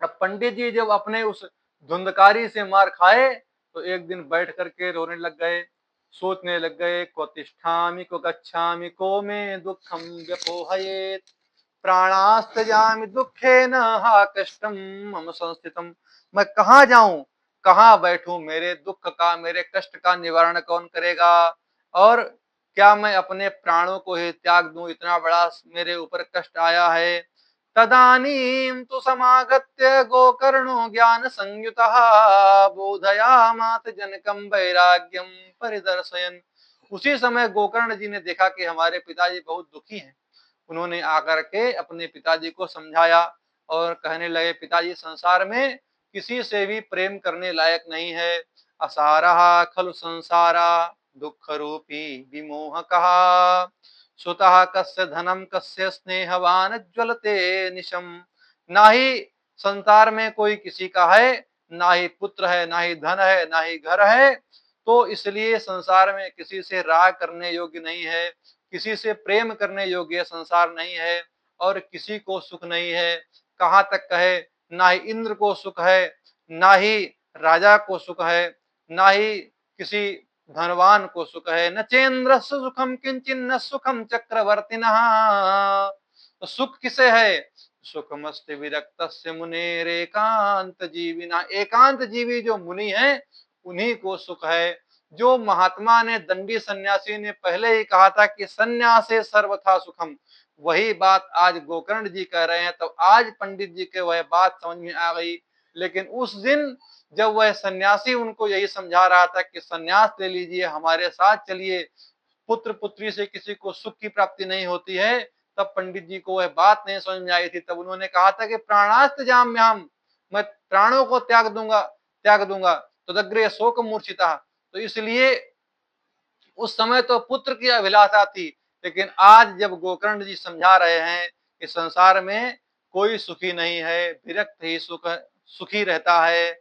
अब पंडित जी जब अपने उस धुंधकारी से मार खाए, तो एक दिन बैठ करके रोने लग गए, सोचने लग गए, को तिष्ठामि को गच्छामि को में दुखम व्यपोहयेत प्राणास्तजामि दुखेन हा कष्टम मम संस्थितम। मैं कहाँ जाऊं, कहाँ बैठूं, मेरे दुख का, मेरे कष्ट का निवारण कौन करेगा, और क्या मैं अपने प्राणों को ही त्याग दूं, इतना बड़ा मेरे ऊपर कष्ट आया है। तदानीं तु समागत्य गोकर्णो ज्ञान संयुतः बोधयामास जनकं वैराग्यं परिदर्शयन्। उसी समय गोकर्ण जी ने देखा कि हमारे पिताजी बहुत दुखी हैं। उन्होंने आकर के अपने पिताजी को समझाया और कहने लगे, पिताजी संसार में किसी से भी प्रेम करने लायक नहीं है। असारहा खलु संसारा दुख रूपी विमोहकः सुतः कस्य धनम कस्य स्नेहवान ज्वलते निशम। ना ही संसार में कोई किसी का है, ना ही पुत्र है, ना ही धन है, ना ही घर है, तो इसलिए संसार में किसी से राग करने योग्य नहीं है, किसी से प्रेम करने योग्य संसार नहीं है, और किसी को सुख नहीं है। कहाँ तक कहे, ना ही इंद्र को सुख है, ना ही राजा को सुख है, ना ही किसी धनवान को सुख है। न चेन्द्रस्य सुखम किंचिन न सुखम चक्रवर्तिनः। तो सुख किसे है? सुखमस्ति विरक्तस्य मुनेरेकांत जीविना। एकांत जीवी जो मुनि है उन्हीं को सुख है। जो महात्मा ने, दंडी सन्यासी ने पहले ही कहा था कि सन्यासे सर्वथा सुखम, वही बात आज गोकर्ण जी कह रहे हैं। तो आज पंडित जी के वह बात समझ में आ गई। लेकिन उस दिन जब वह सन्यासी उनको यही समझा रहा था कि सन्यास ले लीजिए, हमारे साथ चलिए, पुत्र पुत्री से किसी को सुख की प्राप्ति नहीं होती है, तब पंडित जी को वह बात नहीं समझ में आई थी। तब उन्होंने कहा था कि प्राणास्त जाम्यहम्, मैं प्राणों को त्याग दूंगा। तदग्रे शोक मूर्छिता। तो इसलिए उस समय तो पुत्र की अभिलाषा थी, लेकिन आज जब गोकर्ण जी समझा रहे हैं कि संसार में कोई सुखी नहीं है, विरक्त ही सुखी रहता है,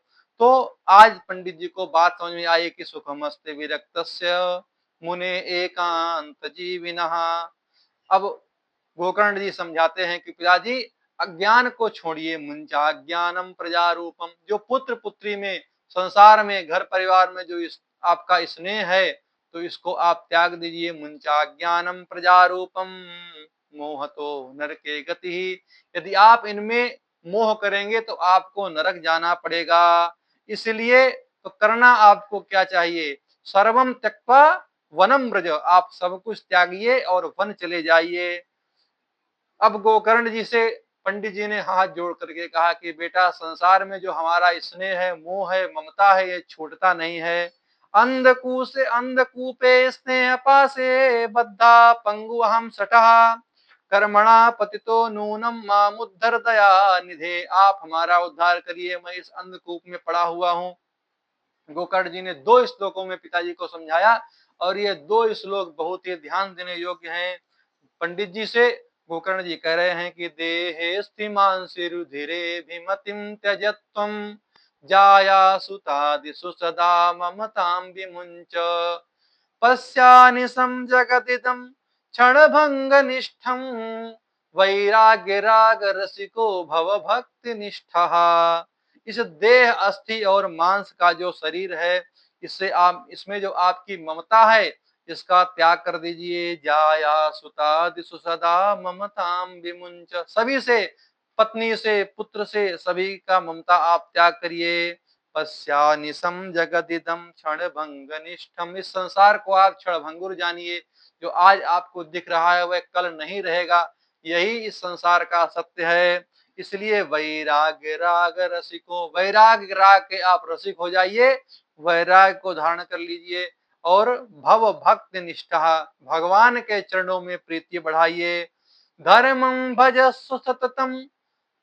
तो आज पंडित जी को बात समझ में आई कि सुखमस्ति विरक्तस्य मुने एकांत जीविनः। अब गोकर्ण जी समझाते हैं कि पिताजी, अज्ञान को छोड़िए, मुंचा ज्ञानम प्रजारूपम। जो पुत्र पुत्री में, संसार में, घर परिवार में जो आपका स्नेह है, तो इसको आप त्याग दीजिए। मुंचा ज्ञानम प्रजारूपम मोहतो नरके गति। यदि आप इनमें मोह करेंगे तो आपको नरक जाना पड़ेगा। इसलिए तो करना आपको क्या चाहिए? सर्वम त्यक्त्वा वनम व्रज। आप सब कुछ त्यागिए और वन चले जाइए। अब गोकर्ण जी से पंडित जी ने हाथ जोड़ करके कहा कि बेटा, संसार में जो हमारा स्नेह है, मोह है, ममता है, ये छूटता नहीं है। अंधकूपे स्नेह पासे बद्धा पंगु हम सठा कर्मणा पतितो नूनम मामुद्धर दया निधे। आप हमारा उद्धार करिए, मैं इस अंधकूप में पड़ा हुआ हूँ। गोकर्ण जी ने 2 श्लोकों में पिताजी को समझाया, और ये 2 श्लोक बहुत ही ध्यान देने योग्य हैं। पंडित जी से गोकर्ण जी कह रहे हैं कि देहे स्थिमांसि रुधिरे भिमतिम त्यजत्वम जाया सुतादिषु सदा ममतां विमुञ्च पश्यानिशं जगदिदं क्षणभङ्गनिष्ठं वैराग्य राग रसिको भव भक्ति निष्ठः। इस देह अस्थि और मांस का जो शरीर है, इससे आप, इसमें जो आपकी ममता है, इसका त्याग कर दीजिए। जाया सुतादिषु सदा ममताम विमुंच। सभी से, पत्नी से, पुत्र से, सभी का ममता आप त्याग करिए। पश्यानिशम जगदिदम क्षण भंग निष्ठम। इस संसार को आप क्षण भंगुर जानिए। जो आज आपको दिख रहा है वह कल नहीं रहेगा, यही इस संसार का सत्य है। इसलिए वैराग्य राग रसिको, वैराग्य राग के आप रसिक हो जाइए, वैराग्य को धारण कर लीजिए। और भव भक्ति निष्ठा, भगवान के चरणों में प्रीति बढ़ाइए। धर्मं भजस्व सततम,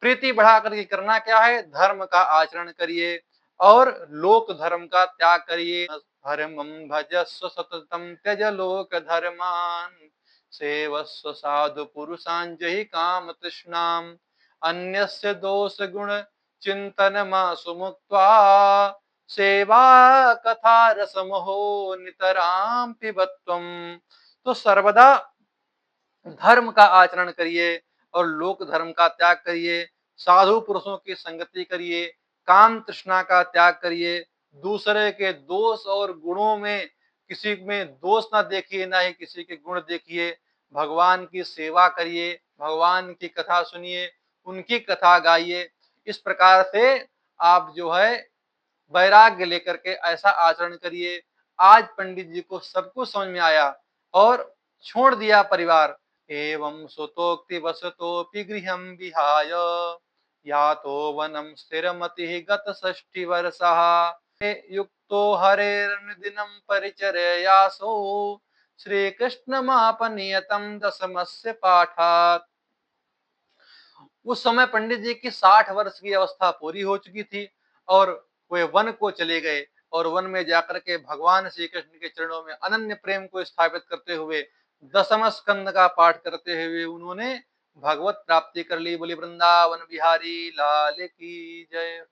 प्रीति बढ़ा करके करना क्या है? धर्म का आचरण करिए और लोक धर्म का त्याग करिए। धर्मं भजस्व सततम त्यज लोक धर्मान सेवस्व साधु पुरुषान जहि काम तृष्णाम अन्यस्य दोष गुण चिंतन सुमुक्त्वा सेवा कथा रसमहो नितराम पिबत्वम। तो सर्वदा धर्म का आचरण करिए और लोक धर्म का त्याग करिए। साधु पुरुषों की संगति करिए, काम तृष्णा का त्याग करिए। दूसरे के दोष और गुणों में, किसी में दोष ना देखिए, ना ही किसी के गुण देखिए। भगवान की सेवा करिए, भगवान की कथा सुनिए, उनकी कथा गाइए। इस प्रकार से आप जो है वैराग्य लेकर के ऐसा आचरण करिए। आज पंडित जी को सब कुछ समझ में आया और छोड़ दिया परिवार। एवं सुतोक्ति वसतोपि गृहं विहाय यातो वनं स्थिरमतिः गत षष्ठी वर्षः युक्तो हरेर्निदिनं परिचर्यासो श्रीकृष्णमापनियतं दशमस्य पाठात्। उस समय पंडित जी की 60 वर्ष की अवस्था पूरी हो चुकी थी और वे वन को चले गए। और वन में जाकर के भगवान श्री कृष्ण के चरणों में अनन्य प्रेम को स्थापित करते हुए, दशम स्कंद का पाठ करते हुए उन्होंने भगवत प्राप्ति कर ली। बोली वृंदावन बिहारी लाल की जय।